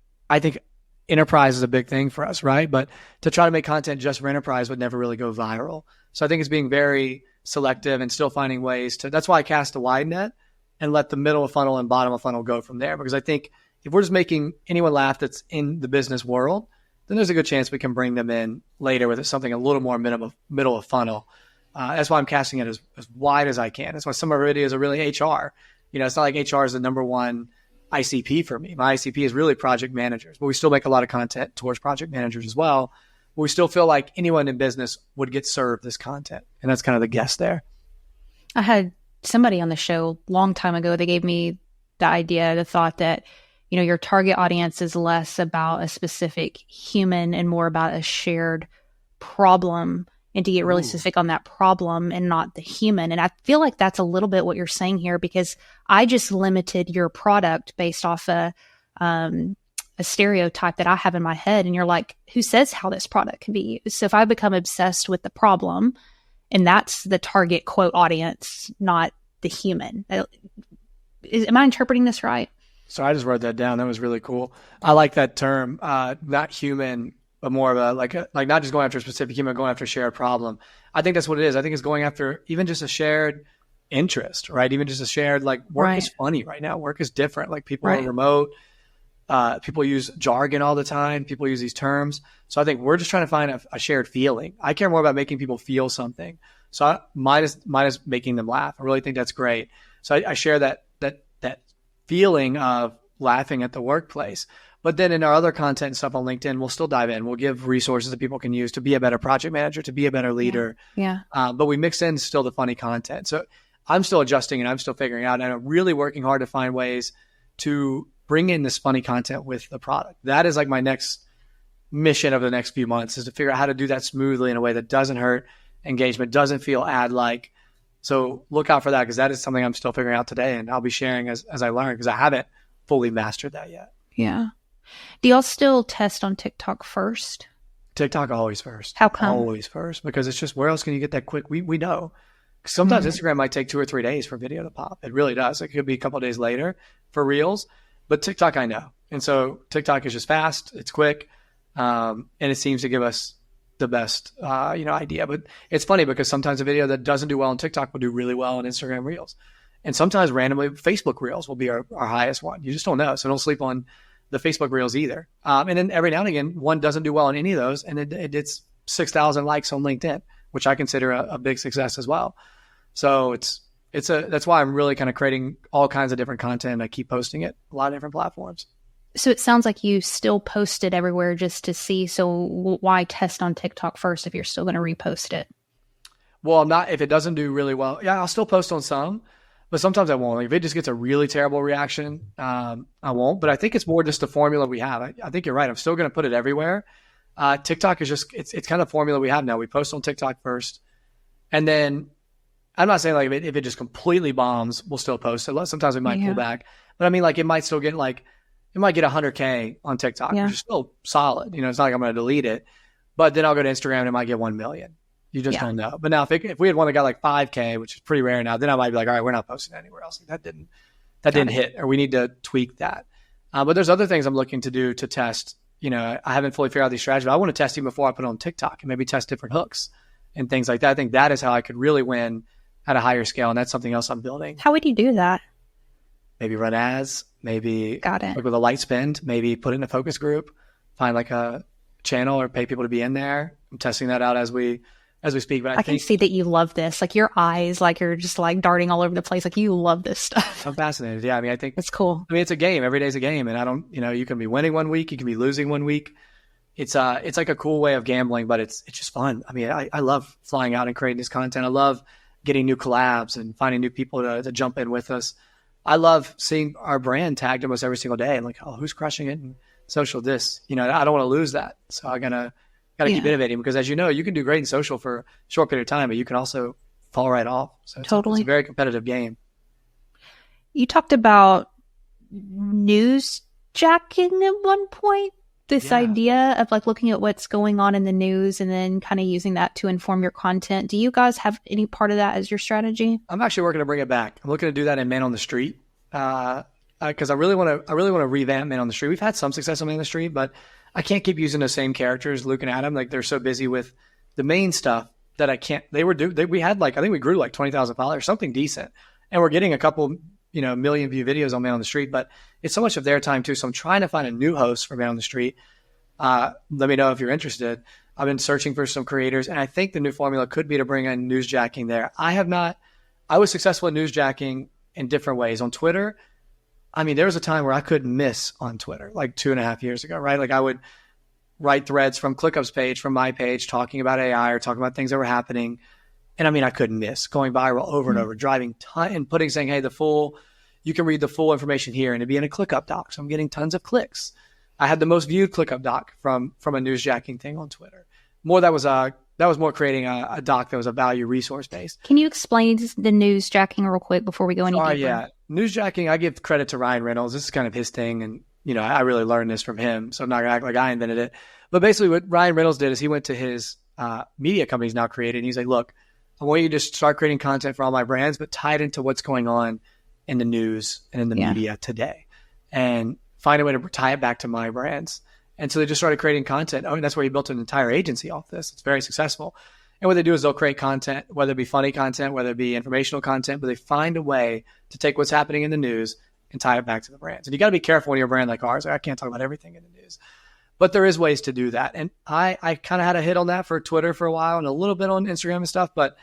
enterprise is a big thing for us, right? But to try to make content just for enterprise would never really go viral. So I think it's being very selective and still finding ways to, that's why I cast a wide net and let the middle of funnel and bottom of funnel go from there. Because I think if we're just making anyone laugh that's in the business world, then there's a good chance we can bring them in later with something a little more middle of funnel. That's why I'm casting it as wide as I can. That's why some of our videos are really HR. It's not like HR is the number one ICP for me. My ICP is really project managers, but we still make a lot of content towards project managers as well. But we still feel like anyone in business would get served this content. And that's kind of the guess there. I had somebody on the show a long time ago. They gave me the idea, the thought that, your target audience is less about a specific human and more about a shared problem, and to get really specific on that problem and not the human. And I feel like that's a little bit what you're saying here, because I just limited your product based off a stereotype that I have in my head. And you're like, who says how this product can be used? So if I become obsessed with the problem, and that's the target quote audience, not the human. Am I interpreting this right? So I just wrote that down. That was really cool. I like that term, not human, but more of a like not just going after a specific human, going after a shared problem. I think that's what it is. I think it's going after even just a shared interest, right? Even just a shared, work is funny right now. Work is different. People are remote. People use jargon all the time. People use these terms. So I think we're just trying to find a shared feeling. I care more about making people feel something. So mine is making them laugh. I really think that's great. So I share that feeling of laughing at the workplace. But then in our other content and stuff on LinkedIn, we'll still dive in. We'll give resources that people can use to be a better project manager, to be a better leader. Yeah. But we mix in still the funny content. So I'm still adjusting and I'm still figuring out. And I'm really working hard to find ways to bring in this funny content with the product. That is my next mission of the next few months, is to figure out how to do that smoothly in a way that doesn't hurt engagement, doesn't feel ad-like. So look out for that, because that is something I'm still figuring out today, and I'll be sharing as I learn, because I haven't fully mastered that yet. Yeah. Do y'all still test on TikTok first? TikTok always first. How come? Always first, because it's just, where else can you get that quick? We know. Sometimes Instagram might take 2 or 3 days for a video to pop. It really does. It could be a couple of days later for Reels, but TikTok I know. And so TikTok is just fast. It's quick. And it seems to give us the best, idea. But it's funny, because sometimes a video that doesn't do well on TikTok will do really well on Instagram Reels. And sometimes randomly Facebook Reels will be our highest one. You just don't know. So don't sleep on the Facebook Reels either. And then every now and again, one doesn't do well on any of those, and it's 6,000 likes on LinkedIn, which I consider a big success as well. So that's why I'm really kind of creating all kinds of different content. I keep posting it, a lot of different platforms. So it sounds like you still post it everywhere just to see. So why test on TikTok first if you're still going to repost it? Well, I'm not, if it doesn't do really well. Yeah, I'll still post on some. But sometimes I won't. Like if it just gets a really terrible reaction, I won't. But I think it's more just the formula we have. I think you're right. I'm still going to put it everywhere. TikTok is just, it's kind of formula we have now. We post on TikTok first. And then I'm not saying like if it just completely bombs, we'll still post it. Sometimes we might pull back. But I mean, like it might still get like, it might get 100K on TikTok, which is still solid. You know, it's not like I'm going to delete it. But then I'll go to Instagram and it might get 1 million. You just don't know. But now if we had one that got like 5K, which is pretty rare now, then I might be like, all right, we're not posting anywhere else. Like, that didn't hit, or we need to tweak that. But there's other things I'm looking to do to test. You know, I haven't fully figured out these strategies, but I want to test even before I put it on TikTok and maybe test different hooks and things like that. I think that is how I could really win at a higher scale. And that's something else I'm building. How would you do that? Maybe run ads, maybe Got it. like with a light spend, maybe put it in a focus group, find like a channel or pay people to be in there. I'm testing that out as we speak. But I can see that you love this. Like your eyes, like you're just like darting all over the place. Like you love this stuff. I'm fascinated. Yeah. I mean, I think it's cool. I mean, it's a game. Every day's a game. And I don't, you know, you can be winning one week, you can be losing one week. It's like a cool way of gambling, but it's just fun. I mean, I love flying out and creating this content. I love getting new collabs and finding new people to jump in with us. I love seeing our brand tagged almost every single day and like, oh, who's crushing it in social this? You know, I don't want to lose that. So I gotta keep innovating, because as you know, you can do great in social for a short period of time, but you can also fall right off. So it's a very competitive game. You talked about newsjacking at one point. This idea of like looking at what's going on in the news and then kind of using that to inform your content. Do you guys have any part of that as your strategy? I'm actually working to bring it back. I'm looking to do that in Man on the Street, because I really want to revamp Man on the Street. We've had some success on Man on the Street, but I can't keep using the same characters, Luke and Adam. Like they're so busy with the main stuff that I can't. We had like, I think we grew to like 20,000 followers, something decent, and we're getting a couple, you know, million view videos on Man on the Street, but it's so much of their time too. So I'm trying to find a new host for Man on the Street. Let me know if you're interested. I've been searching for some creators, and I think the new formula could be to bring in newsjacking there. I was successful in newsjacking in different ways. On Twitter, I mean, there was a time where I couldn't miss on Twitter, like 2.5 years ago, right? Like I would write threads from ClickUp's page, from my page, talking about AI or talking about things that were happening. And I mean, I couldn't miss going viral over and over, driving and saying, hey, you can read the full information here, and it'd be in a ClickUp doc. So I'm getting tons of clicks. I had the most viewed ClickUp doc from a newsjacking thing on Twitter. That was more creating a doc that was a value resource based. Can you explain the newsjacking real quick before we go any deeper? Yeah. Newsjacking, I give credit to Ryan Reynolds. This is kind of his thing. And, you know, I really learned this from him. So I'm not going to act like I invented it. But basically what Ryan Reynolds did is he went to his media company he's now created. And he's like, look, I want you to start creating content for all my brands, but tie it into what's going on in the news and in the media today. And find a way to tie it back to my brands. And so they just started creating content. Oh, and that's where he built an entire agency off this. It's very successful. And what they do is they'll create content, whether it be funny content, whether it be informational content, but they find a way to take what's happening in the news and tie it back to the brands. And you got to be careful when you're a brand like ours. Like, I can't talk about everything in the news, but there is ways to do that. And I kind of had a hit on that for Twitter for a while and a little bit on Instagram and stuff, but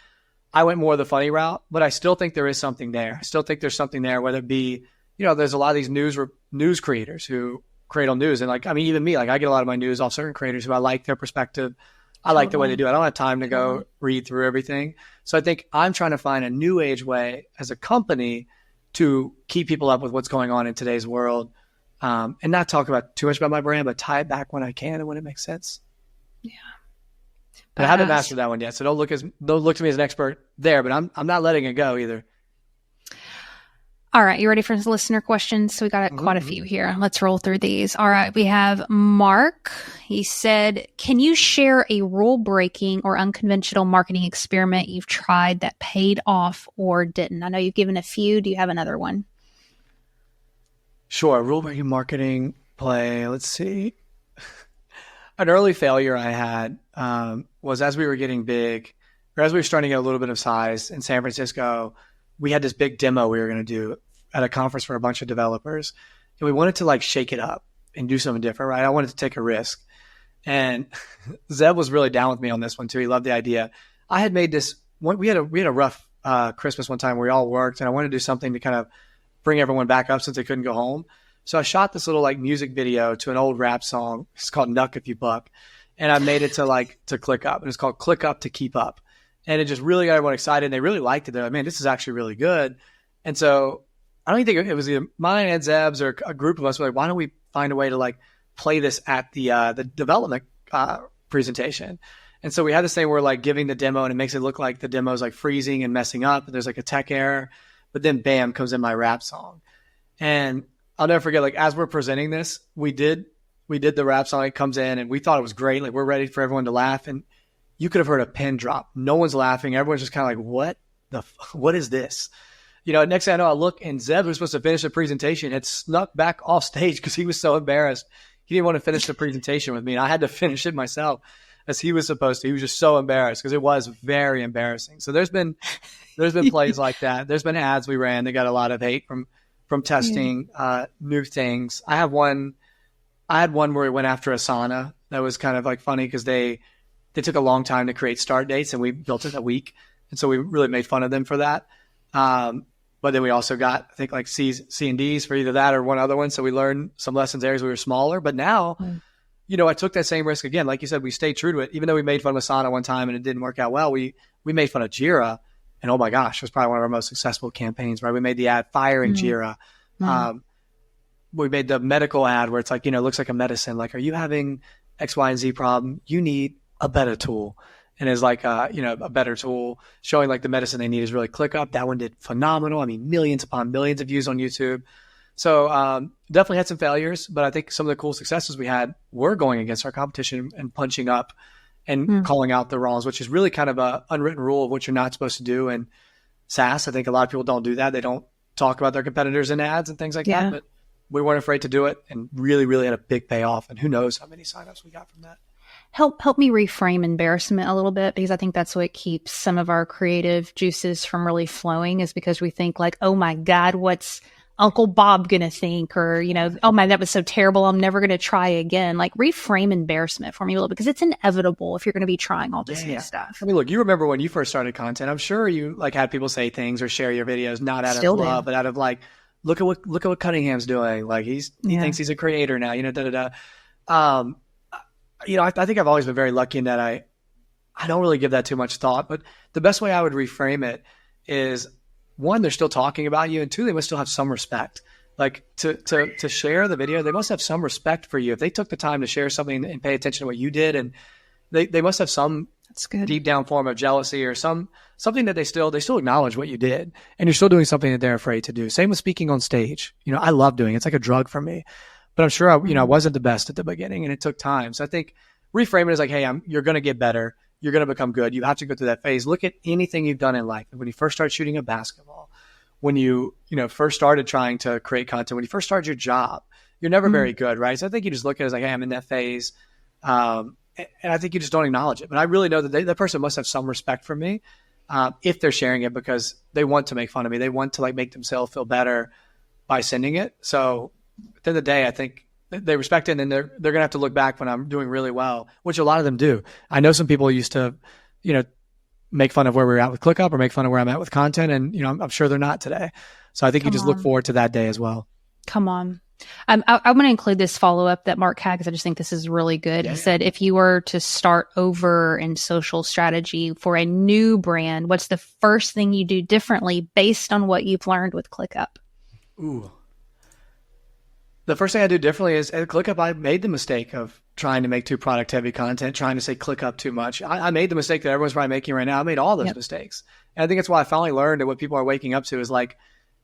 I went more the funny route. But I still think there is something there. I still think there's something there, whether it be, you know, there's a lot of these news creators who create on news. And like, I mean, even me, like I get a lot of my news off certain creators who I like their perspective. I like the way they do it. I don't have time to go read through everything. So I think I'm trying to find a new age way as a company to keep people up with what's going on in today's world, and not talk about too much about my brand, but tie it back when I can and when it makes sense. Yeah. But I haven't mastered that one yet. So don't look to me as an expert there, but I'm not letting it go either. All right. You ready for listener questions? So we got quite a few here. Let's roll through these. All right. We have Mark. He said, can you share a rule breaking or unconventional marketing experiment you've tried that paid off or didn't? I know you've given a few. Do you have another one? Sure. Rule breaking marketing play. Let's see. An early failure I had was as we were getting big, or as we were starting to get a little bit of size in San Francisco, we had this big demo we were going to do at a conference for a bunch of developers. And we wanted to like shake it up and do something different, right? I wanted to take a risk. And Zeb was really down with me on this one too. He loved the idea. I had made this one. We had a rough Christmas one time where we all worked, and I wanted to do something to kind of bring everyone back up since they couldn't go home. So I shot this little like music video to an old rap song. It's called Nuck If You Buck. And I made it to ClickUp. And it's called ClickUp to Keep Up. And it just really got everyone excited. And they really liked it. They're like, man, this is actually really good. And so I don't think it was either mine and Zeb's or a group of us were like, why don't we find a way to like play this at the development presentation? And so we had this thing where like giving the demo and it makes it look like the demo is like freezing and messing up and there's like a tech error, but then bam comes in my rap song. And I'll never forget, like as we're presenting this, we did the rap song. It comes in and we thought it was great. Like we're ready for everyone to laugh. And you could have heard a pin drop. No one's laughing. Everyone's just kind of like, what is this? You know, next thing I know, I look and Zeb, who was supposed to finish the presentation, had snuck back off stage because he was so embarrassed. He didn't want to finish the presentation with me. And I had to finish it myself as he was supposed to. He was just so embarrassed because it was very embarrassing. So there's been plays like that. There's been ads we ran that got a lot of hate from testing new things. I had one where we went after Asana. That was kind of like funny because they took a long time to create start dates and we built it a week. And so we really made fun of them for that. But then we also got, I think, like C and Ds for either that or one other one. So we learned some lessons there as we were smaller. But now, you know, I took that same risk again. Like you said, we stayed true to it. Even though we made fun of Asana one time and it didn't work out well, we made fun of Jira. And oh my gosh, it was probably one of our most successful campaigns, right? We made the ad firing Jira. We made the medical ad where it's like, you know, it looks like a medicine. Like, are you having X, Y, and Z problem? You need a better tool. And it's like, you know, a better tool showing like the medicine they need is really ClickUp. That one did phenomenal. I mean, millions upon millions of views on YouTube. So definitely had some failures, but I think some of the cool successes we had were going against our competition and punching up and calling out the wrongs, which is really kind of a unwritten rule of what you're not supposed to do. And SaaS, I think a lot of people don't do that. They don't talk about their competitors in ads and things like that, but we weren't afraid to do it and really, really had a big payoff. And who knows how many signups we got from that. Help me reframe embarrassment a little bit, because I think that's what keeps some of our creative juices from really flowing, is because we think like, oh my God, what's Uncle Bob going to think? Or, you know, oh my, that was so terrible, I'm never going to try again. Like reframe embarrassment for me a little bit, because it's inevitable if you're going to be trying all this new stuff. I mean, look, you remember when you first started content, I'm sure you like had people say things or share your videos, not out of love, but out of like, look at what Cunningham's doing. Like he thinks he's a creator now, you know, you know, I think I've always been very lucky in that I don't really give that too much thought, but the best way I would reframe it is, one, they're still talking about you, and two, they must still have some respect. Like to share the video, they must have some respect for you. If they took the time to share something and pay attention to what you did, and they must have some deep down form of jealousy or something that they still acknowledge what you did, and you're still doing something that they're afraid to do. Same with speaking on stage. You know, I love doing it. It's like a drug for me. But I'm sure I wasn't the best at the beginning, and it took time. So I think reframing is like, hey, you're going to get better. You're going to become good. You have to go through that phase. Look at anything you've done in life. When you first started shooting a basketball, when you first started trying to create content, when you first started your job, you're never very good, right? So I think you just look at it as like, hey, I'm in that phase. And I think you just don't acknowledge it. But I really know that that person must have some respect for me if they're sharing it, because they want to make fun of me. They want to like make themselves feel better by sending it. So at the end of the day, I think they respect it, and they're going to have to look back when I'm doing really well, which a lot of them do. I know some people used to, you know, make fun of where we were at with ClickUp or make fun of where I'm at with content. And, you know, I'm sure they're not today. So I think you just look forward to that day as well. Come on. I'm going to include this follow-up that Mark had, because I just think this is really good. He said, if you were to start over in social strategy for a new brand, what's the first thing you do differently based on what you've learned with ClickUp? Ooh. The first thing I do differently is at ClickUp, I made the mistake of trying to make too product heavy content, trying to say ClickUp too much. I made the mistake that everyone's probably making right now. I made all those mistakes. And I think that's why I finally learned that what people are waking up to is like,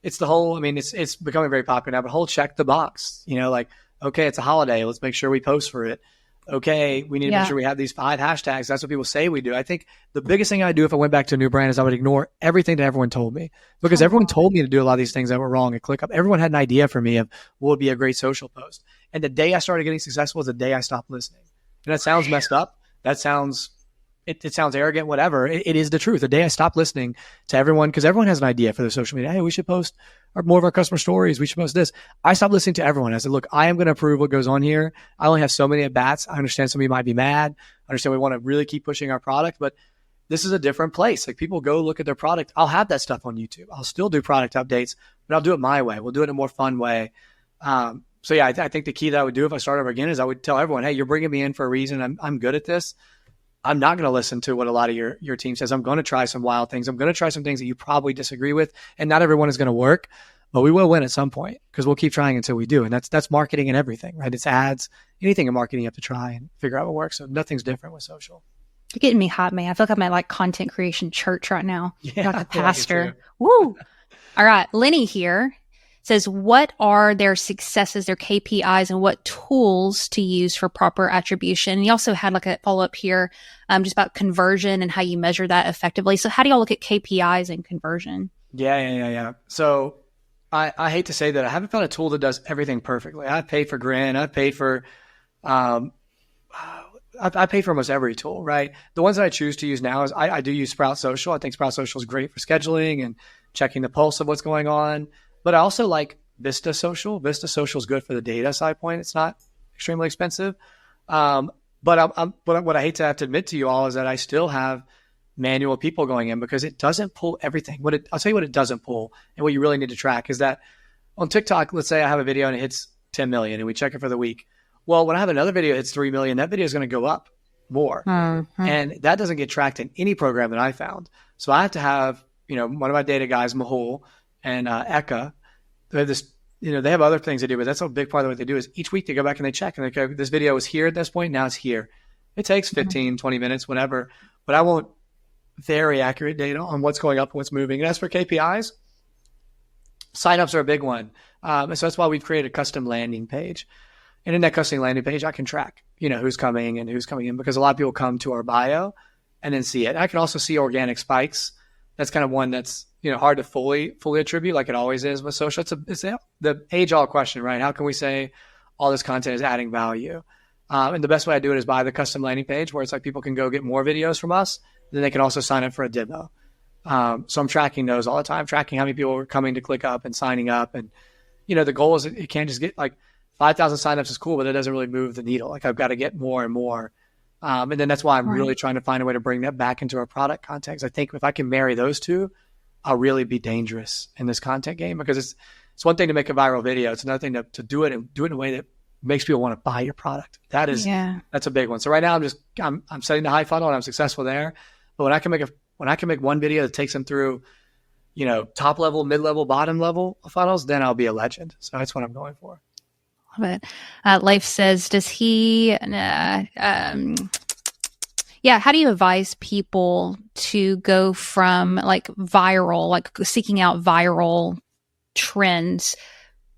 it's the whole, I mean, it's becoming very popular now, but whole check the box, you know, like, okay, it's a holiday. Let's make sure we post for it. Okay, we need to make sure we have these 5 hashtags. That's what people say we do. I think the biggest thing I do if I went back to a new brand is I would ignore everything that everyone told me, because everyone told me to do a lot of these things that were wrong at ClickUp. Everyone had an idea for me of what would be a great social post. And the day I started getting successful was the day I stopped listening. And that sounds messed up. That sounds, it sounds arrogant, whatever. It is the truth. The day I stopped listening to everyone, because everyone has an idea for their social media. Hey, we should post more of our customer stories. We should post this. I stopped listening to everyone. I said, look, I am going to approve what goes on here. I only have so many at bats. I understand some of you might be mad. I understand we want to really keep pushing our product, but this is a different place. Like, people go look at their product. I'll have that stuff on YouTube. I'll still do product updates, but I'll do it my way. We'll do it in a more fun way. So yeah, I think the key that I would do if I start over again is I would tell everyone, hey, you're bringing me in for a reason. I'm good at this. I'm not going to listen to what a lot of your team says. I'm going to try some wild things. I'm going to try some things that you probably disagree with, and not everyone is going to work, but we will win at some point because we'll keep trying until we do. And that's marketing and everything, right? It's ads, anything in marketing, you have to try and figure out what works. So nothing's different with social. You're getting me hot, man. I feel like I'm at like content creation church right now. Yeah, like a pastor. Woo. All right. Lenny here says, what are their successes, their KPIs, and what tools to use for proper attribution? And he also had like a follow-up here just about conversion and how you measure that effectively. So how do y'all look at KPIs and conversion? Yeah. So I hate to say that I haven't found a tool that does everything perfectly. I've paid for Grin. I've paid for I pay for almost every tool, right? The ones that I choose to use now is I do use Sprout Social. I think Sprout Social is great for scheduling and checking the pulse of what's going on. But I also like Vista Social. Vista Social is good for the data side point. It's not extremely expensive. But what I hate to have to admit to you all is that I still have manual people going in because it doesn't pull everything. I'll tell you what it doesn't pull, and what you really need to track is that on TikTok, let's say I have a video and it hits 10 million and we check it for the week. Well, when I have another video that hits 3 million, that video is going to go up more. Mm-hmm. And that doesn't get tracked in any program that I found. So I have to have, one of my data guys, Mahul and Eka, they have this, they have other things they do, but that's a big part of what they do is each week they go back and they check and they go, this video was here at this point. Now it's here. It takes 15, 20 minutes, whatever, but I want very accurate data on what's going up and what's moving. And as for KPIs, signups are a big one. And so that's why we've created a custom landing page. And in that custom landing page, I can track, who's coming and who's coming in because a lot of people come to our bio and then see it. And I can also see organic spikes. That's kind of one that's, hard to fully attribute like it always is with social. It's the age-old question, right? How can we say all this content is adding value? And the best way I do it is by the custom landing page where it's like people can go get more videos from us. Then they can also sign up for a demo. So I'm tracking those all the time, tracking how many people are coming to ClickUp and signing up. And, the goal is it can't just get like 5,000 signups is cool, but it doesn't really move the needle. Like I've got to get more and more. And then that's why I'm really trying to find a way to bring that back into our product context. I think if I can marry those two, I'll really be dangerous in this content game because it's one thing to make a viral video. It's another thing to do it and do it in a way that makes people want to buy your product. That's a big one. So right now I'm setting the high funnel and I'm successful there. But when I can make one video that takes them through, top level, mid level, bottom level funnels, then I'll be a legend. So that's what I'm going for. Love it. Life says, does he, how do you advise people to go from like viral, like seeking out viral trends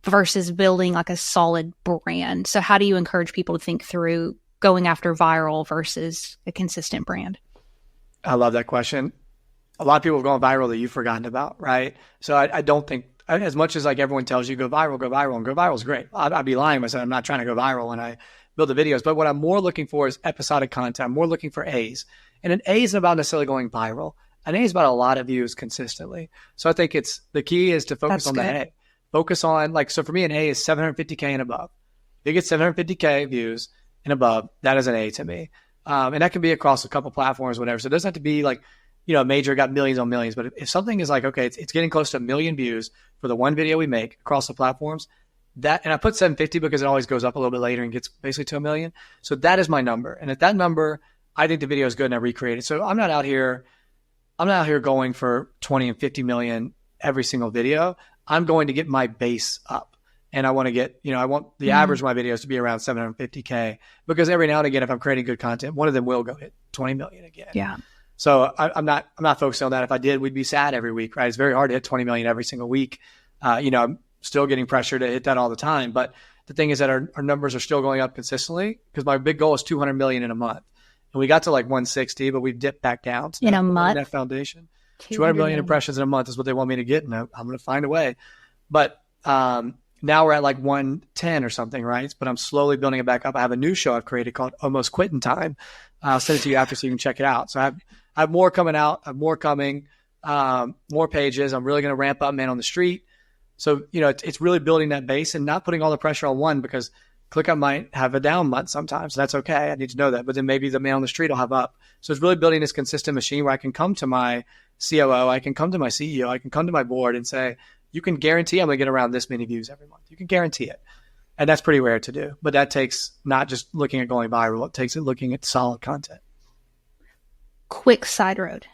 versus building like a solid brand? So how do you encourage people to think through going after viral versus a consistent brand? I love that question. A lot of people have gone viral that you've forgotten about, right? So I don't think, as much as like everyone tells you go viral, and go viral is great. I'd be lying if I said I'm not trying to go viral when I build the videos. But what I'm more looking for is episodic content. I'm more looking for A's. And an A isn't about necessarily going viral. An A is about a lot of views consistently. So I think the key is to focus on the A. Focus on so for me, an A is 750K and above. If you get 750K views and above, that is an A to me. And that can be across a couple platforms, whatever. So it doesn't have to be like, a major got millions on millions. But if something is like, okay, it's getting close to 1 million views for the one video we make across the platforms, and I put 750 because it always goes up a little bit later and gets basically to 1 million. So that is my number. And at that number, I think the video is good and I recreate it. So I'm not out here going for 20 and 50 million every single video. I'm going to get my base up. And I want to get, I want the average of my videos to be around 750K because every now and again, if I'm creating good content, one of them will go hit 20 million again. Yeah. So I'm not focusing on that. If I did, we'd be sad every week, right? It's very hard to hit 20 million every single week. I'm still getting pressure to hit that all the time. But the thing is that our numbers are still going up consistently because my big goal is 200 million in a month. And we got to like 160, but we've dipped back down. So in a month? That foundation. 200 million impressions in a month is what they want me to get. And I'm going to find a way. But now we're at like 110 or something, right? But I'm slowly building it back up. I have a new show I've created called Almost Quitting Time. I'll send it to you after so you can check it out. So I have more coming out. I have more coming, more pages. I'm really going to ramp up Man on the Street. So, it's really building that base and not putting all the pressure on one because ClickUp might have a down month sometimes. That's okay. I need to know that. But then maybe the Man on the Street will have up. So it's really building this consistent machine where I can come to my COO, I can come to my CEO, I can come to my board and say, you can guarantee I'm going to get around this many views every month. You can guarantee it. And that's pretty rare to do. But that takes not just looking at going viral. It takes it looking at solid content. quick side road.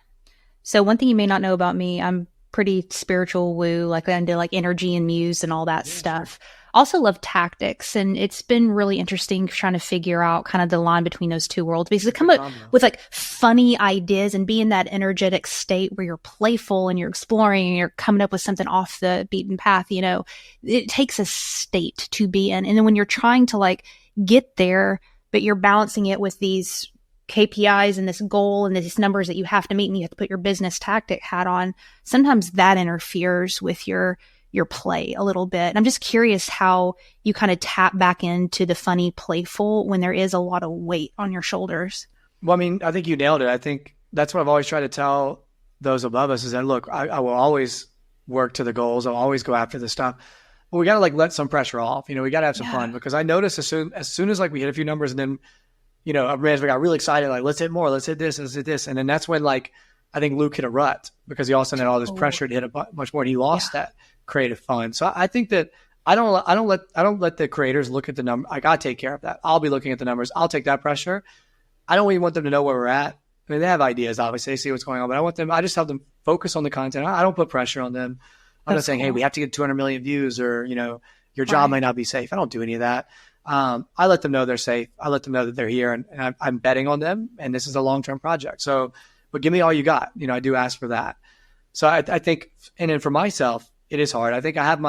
So one thing you may not know about me, I'm pretty spiritual woo, like I into like energy and muse and all that stuff. Also love tactics, and it's been really interesting trying to figure out kind of the line between those two worlds, because they come up with like funny ideas and be in that energetic state where you're playful and you're exploring and you're coming up with something off the beaten path. You know, it takes a state to be in. And then when you're trying to like get there, but you're balancing it with these KPIs and this goal and these numbers that you have to meet, and you have to put your business tactic hat on, sometimes that interferes with your play a little bit. And I'm just curious how you kind of tap back into the funny, playful when there is a lot of weight on your shoulders. Well, I mean, I think you nailed it. I think that's what I've always tried to tell those above us is that, look, I will always work to the goals. I'll always go after this stuff. But we got to like let some pressure off. You know, we got to have some fun, because I noticed as soon as like we hit a few numbers, and then, you know, our management got really excited, like, let's hit more, let's hit this, let's hit this. And then that's when, like, I think Luke hit a rut, because he also had all this pressure to hit much more, and he lost that creative fun. So I think that I don't let the creators look at the number. I got to take care of that. I'll be looking at the numbers. I'll take that pressure. I don't even want them to know where we're at. I mean, they have ideas, obviously, they see what's going on, but I just have them focus on the content. I don't put pressure on them. I'm not saying, hey, we have to get 200 million views, or, you know, your job might not be safe. I don't do any of that. I let them know they're safe. I let them know that they're here, and I'm betting on them, and this is a long-term project. So, but give me all you got. You know, I do ask for that. So I think, and then for myself, it is hard. I think I'm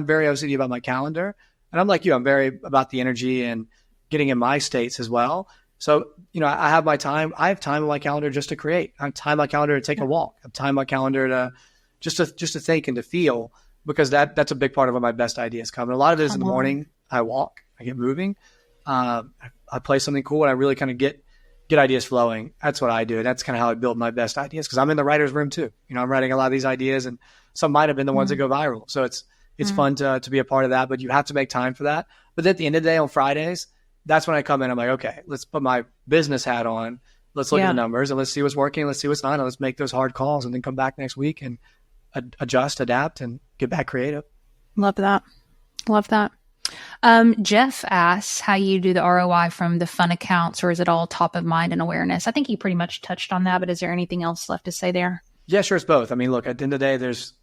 very OCD about my calendar, and I'm like you, I'm very about the energy and getting in my states as well. So, you know, I have my time. I have time on my calendar just to create. I have time on my calendar to take a walk. I have time on my calendar to just to think and to feel, because that's a big part of where my best ideas come. And a lot of it is in the morning. I walk, I get moving. I play something cool, and I really kind of get ideas flowing. That's what I do. That's kind of how I build my best ideas, because I'm in the writer's room too. You know, I'm writing a lot of these ideas, and some might have been the ones that go viral. So it's fun to be a part of that, but you have to make time for that. But at the end of the day, on Fridays, that's when I come in. I'm like, okay, let's put my business hat on. Let's look at the numbers, and let's see what's working. Let's see what's not. And let's make those hard calls, and then come back next week and adjust, adapt, and get back creative. Love that. Love that. Jeff asks how you do the ROI from the fun accounts, or is it all top of mind and awareness? I think you pretty much touched on that, but is there anything else left to say there? Yeah, sure. It's both. I mean, look, at the end of the day, there's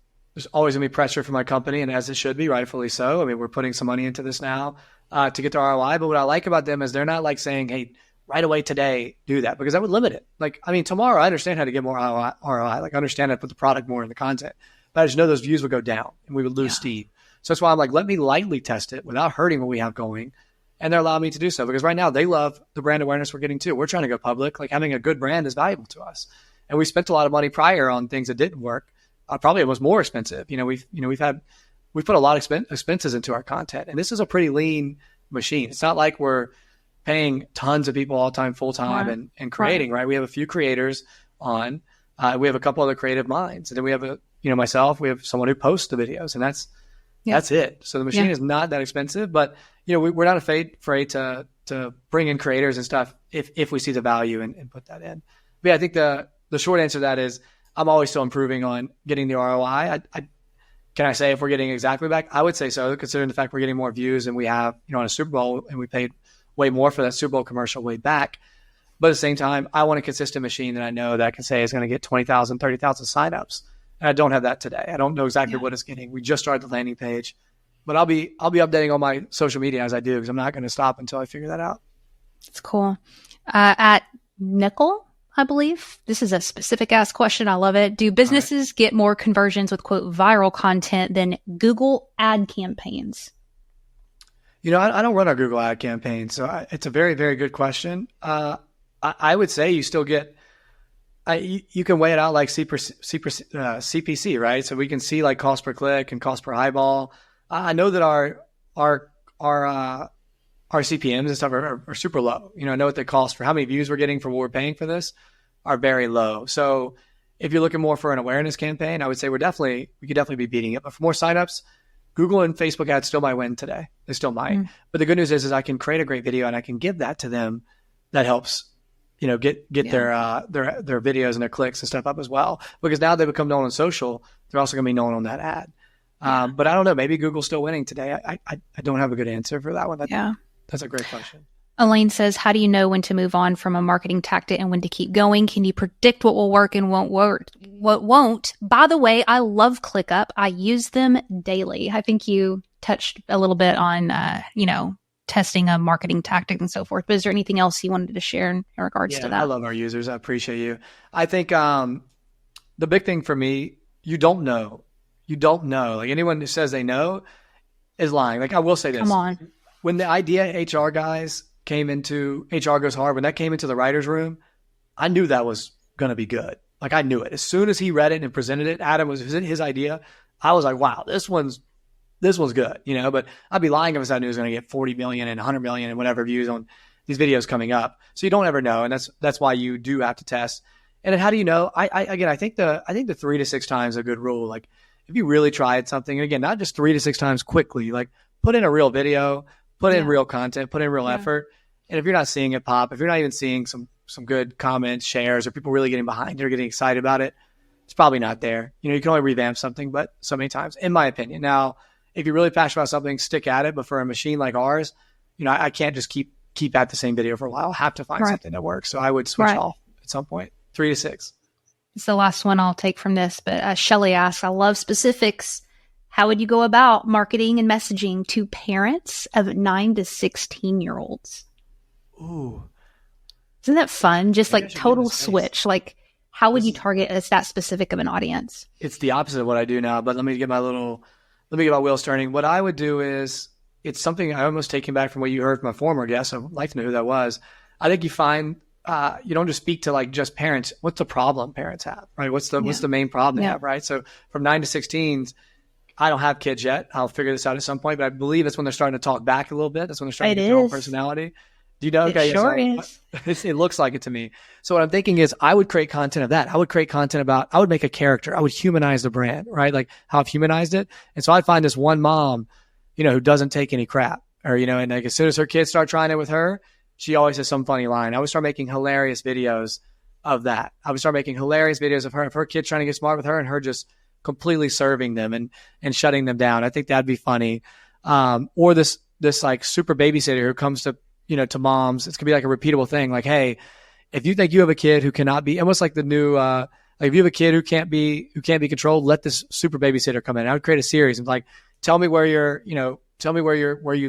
always gonna be pressure for my company, and as it should be, rightfully so. I mean, we're putting some money into this now to get to ROI. But what I like about them is they're not like saying, hey, right away today, do that, because that would limit it. Like, I mean, tomorrow I understand how to get more ROI. Like, I understand how to put the product more in the content, but I just know those views would go down and we would lose steam. So that's why I'm like, let me lightly test it without hurting what we have going. And they're allowing me to do so, because right now they love the brand awareness we're getting too. We're trying to go public. Like, having a good brand is valuable to us. And we spent a lot of money prior on things that didn't work. Probably it was more expensive. You know, we've put a lot of expenses into our content, and this is a pretty lean machine. It's not like we're paying tons of people all the time, full time, and creating, right? We have a few creators on, we have a couple other creative minds, and then we have myself, we have someone who posts the videos, and that's it. So the machine is not that expensive, but we're not afraid to bring in creators and stuff if we see the value and put that in. But yeah, I think the short answer to that is I'm always still improving on getting the ROI. Can I say if we're getting exactly back? I would say so, considering the fact we're getting more views than we have, on a Super Bowl, and we paid way more for that Super Bowl commercial way back. But at the same time, I want a consistent machine that I know that I can say is going to get 20,000, 30,000 signups. And I don't have that today. I don't know exactly what it's getting. We just started the landing page, but I'll be updating on my social media as I do, because I'm not going to stop until I figure that out. It's cool. At Nickel, I believe, this is a specific ass question. I love it. Do businesses get more conversions with quote viral content than Google ad campaigns? I don't run our Google ad campaign, so it's a very, very good question. I would say you still get, you can weigh it out like CPC, right? So we can see like cost per click and cost per eyeball. I know that our CPMs and stuff are super low. I know what they cost for how many views we're getting for what we're paying for this are very low. So if you're looking more for an awareness campaign, I would say we could definitely be beating it. But for more signups, Google and Facebook ads still might win today. They still might. But the good news is I can create a great video and I can give that to them. That helps, get their videos and their clicks and stuff up as well. Because now they become known on social, they're also going to be known on that ad. But I don't know. Maybe Google's still winning today. I don't have a good answer for that one. That's a great question. Elaine says, how do you know when to move on from a marketing tactic and when to keep going? Can you predict what will work and won't work? What won't? By the way, I love ClickUp. I use them daily. I think you touched a little bit on, testing a marketing tactic and so forth. But is there anything else you wanted to share in regards to that? I love our users. I appreciate you. I think the big thing for me, you don't know. You don't know. Like anyone who says they know is lying. Like I will say this. Come on. When the idea HR guys came into HR Goes Hard, when that came into the writer's room, I knew that was going to be good. Like I knew it. As soon as he read it and presented it, Adam was his idea. I was like, wow, this one's good, but I'd be lying if I knew it was going to get 40 million and 100 million and whatever views on these videos coming up. So you don't ever know. And that's why you do have to test. And then how do you know? I think the 3 to 6 times is a good rule. Like if you really tried something, and again, not just 3 to 6 times quickly, like put in a real video, put in real content, put in real effort. And if you're not seeing it pop, if you're not even seeing some good comments, shares, or people really getting behind it or getting excited about it, it's probably not there. You can only revamp something, but so many times, in my opinion. Now, if you're really passionate about something, stick at it. But for a machine like ours, I can't just keep at the same video for a while. I have to find something that works. So I would switch off at some point. 3 to 6. It's the last one I'll take from this. But Shelly asks, I love specifics. How would you go about marketing and messaging to parents of 9 to 16-year-olds? Ooh. Isn't that fun? Just like total switch. Like, how would you target as that specific of an audience? It's the opposite of what I do now, but let me get my wheels turning. What I would do is, it's something I almost taken back from what you heard from a former guest. I'd like to know who that was. I think you find, you don't just speak to like just parents. What's the problem parents have, right? What's the main problem they have, right? So from 9 to 16s, I don't have kids yet. I'll figure this out at some point, but I believe that's when they're starting to talk back a little bit. That's when they're starting to get their own personality. Do you know? Okay, it sure is. It looks like it to me. So what I'm thinking is I would create content of that. I would create content about, I would make a character. I would humanize the brand, right? Like how I've humanized it. And so I'd find this one mom, who doesn't take any crap or, and like as soon as her kids start trying it with her, she always has some funny line. I would start making hilarious videos of that. I would start making hilarious videos of her kids trying to get smart with her and her just completely serving them and shutting them down. I think that'd be funny. Or this like super babysitter who comes to moms. It's gonna be like a repeatable thing. Like, hey, if you think you have a kid who cannot be, almost like the new, like if you have a kid who can't be controlled, let this super babysitter come in. I would create a series and like, tell me where you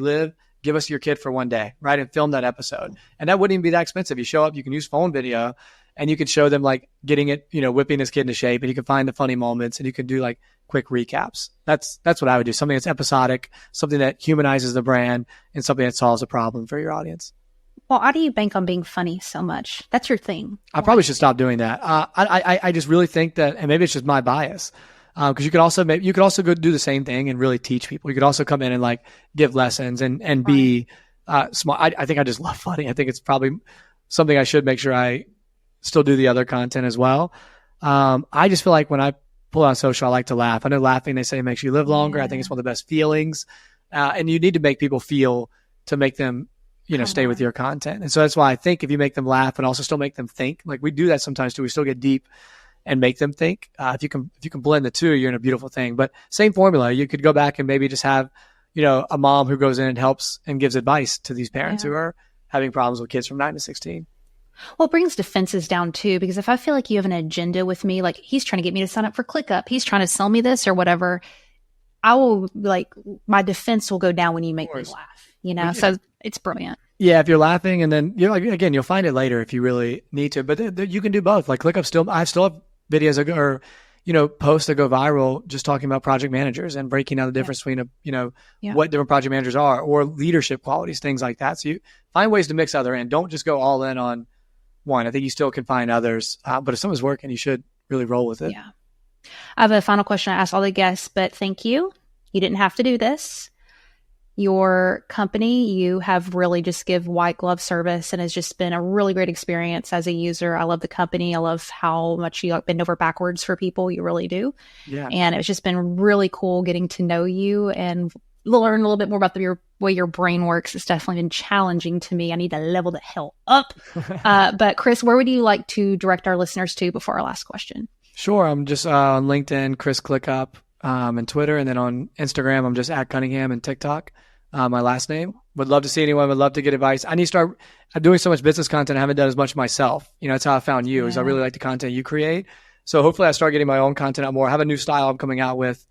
live. Give us your kid for one day, right? And film that episode. And that wouldn't even be that expensive. You show up, you can use phone video and you could show them like getting it, whipping this kid into shape, and you can find the funny moments and you can do like quick recaps. That's what I would do. Something that's episodic, something that humanizes the brand, and something that solves a problem for your audience. Well, how do you bank on being funny so much? That's your thing. I probably should stop doing that. I just really think that, and maybe it's just my bias, because you could also go do the same thing and really teach people. You could also come in and like give lessons and be smart. I think I just love funny. I think it's probably something I should make sure I still do the other content as well. I just feel like when I pull out social, I like to laugh. I know laughing, they say, makes you live longer. I think it's one of the best feelings. And you need to make people feel to make them, stay with your content. And so that's why I think if you make them laugh and also still make them think, like we do that sometimes too, we still get deep and make them think. If you can blend the two, you're in a beautiful thing. But same formula, you could go back and maybe just have, a mom who goes in and helps and gives advice to these parents who are having problems with kids from 9 to 16. Well, it brings defenses down too, because if I feel like you have an agenda with me, like he's trying to get me to sign up for ClickUp, he's trying to sell me this or whatever, I will my defense will go down when you make me laugh, so it's brilliant. Yeah. If you're laughing and then, again, you'll find it later if you really need to, but you can do both. Like ClickUp I still have videos or, posts that go viral just talking about project managers and breaking down the difference between, what different project managers are or leadership qualities, things like that. So you find ways to mix other in. Don't just go all in on one. I think you still can find others, but if someone's working, you should really roll with it. Yeah. I have a final question I asked all the guests, but thank you. You didn't have to do this. Your company, you have really just give white glove service and has just been a really great experience as a user. I love the company. I love how much you bend over backwards for people. You really do. Yeah. And it's just been really cool getting to know you and learn a little bit more about the way your brain works. It's definitely been challenging to me. I need to level the hell up. But Chris, where would you like to direct our listeners to before our last question? Sure. I'm just on LinkedIn, Chris ClickUp, and Twitter. And then on Instagram, I'm just at Cunningham, and TikTok, my last name. Would love to see anyone. Would love to get advice. I need to start. I'm doing so much business content. I haven't done as much myself. That's how I found you. Is I really like the content you create. So hopefully I start getting my own content out more. I have a new style I'm coming out with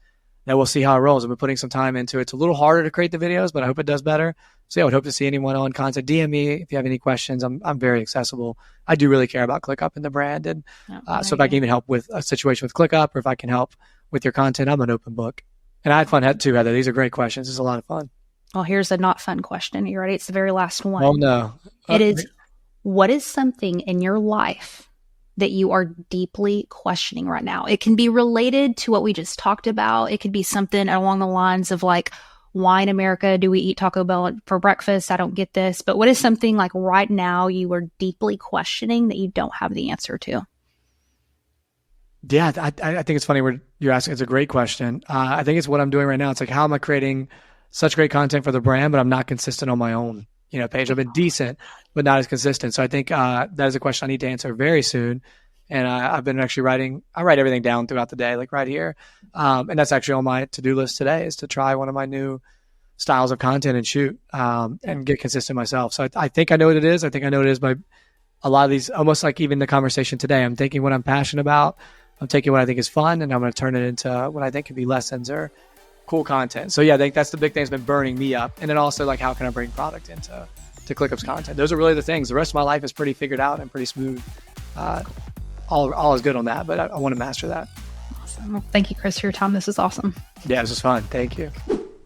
that we'll see how it rolls. I've been putting some time into it. It's a little harder to create the videos, but I hope it does better. So yeah, I would hope to see anyone on content. DM me if you have any questions. I'm very accessible. I do really care about ClickUp and the brand. And so if I can even help with a situation with ClickUp, or if I can help with your content, I'm an open book. And I had fun too, Heather. These are great questions. It's a lot of fun. Well, here's a not fun question. You ready? It's the very last one. Oh, no. It is, what is something in your life that you are deeply questioning right now? It can be related to what we just talked about. It could be something along the lines of like, why in America do we eat Taco Bell for breakfast? I don't get this. But what is something like right now you are deeply questioning that you don't have the answer to? Yeah, I think it's funny you're asking. It's a great question. I think it's what I'm doing right now. It's like, how am I creating such great content for the brand, but I'm not consistent on my own page? I've been decent, but not as consistent. So I think that is a question I need to answer very soon. And I've been actually I write everything down throughout the day, like right here. And that's actually on my to-do list today, is to try one of my new styles of content and shoot and get consistent myself. So I think I know what it is. I think I know what it is by a lot of these, almost like even the conversation today. I'm taking what I'm passionate about. I'm taking what I think is fun, and I'm going to turn it into what I think could be lessons or cool content. So yeah, I think that's the big thing that's been burning me up. And then also, like, how can I bring product into ClickUp's content? Those are really the things. The rest of my life is pretty figured out and pretty smooth. All is good on that, but I want to master that. Awesome. Well, thank you, Chris, for your time. This is awesome. Yeah, this was fun. Thank you.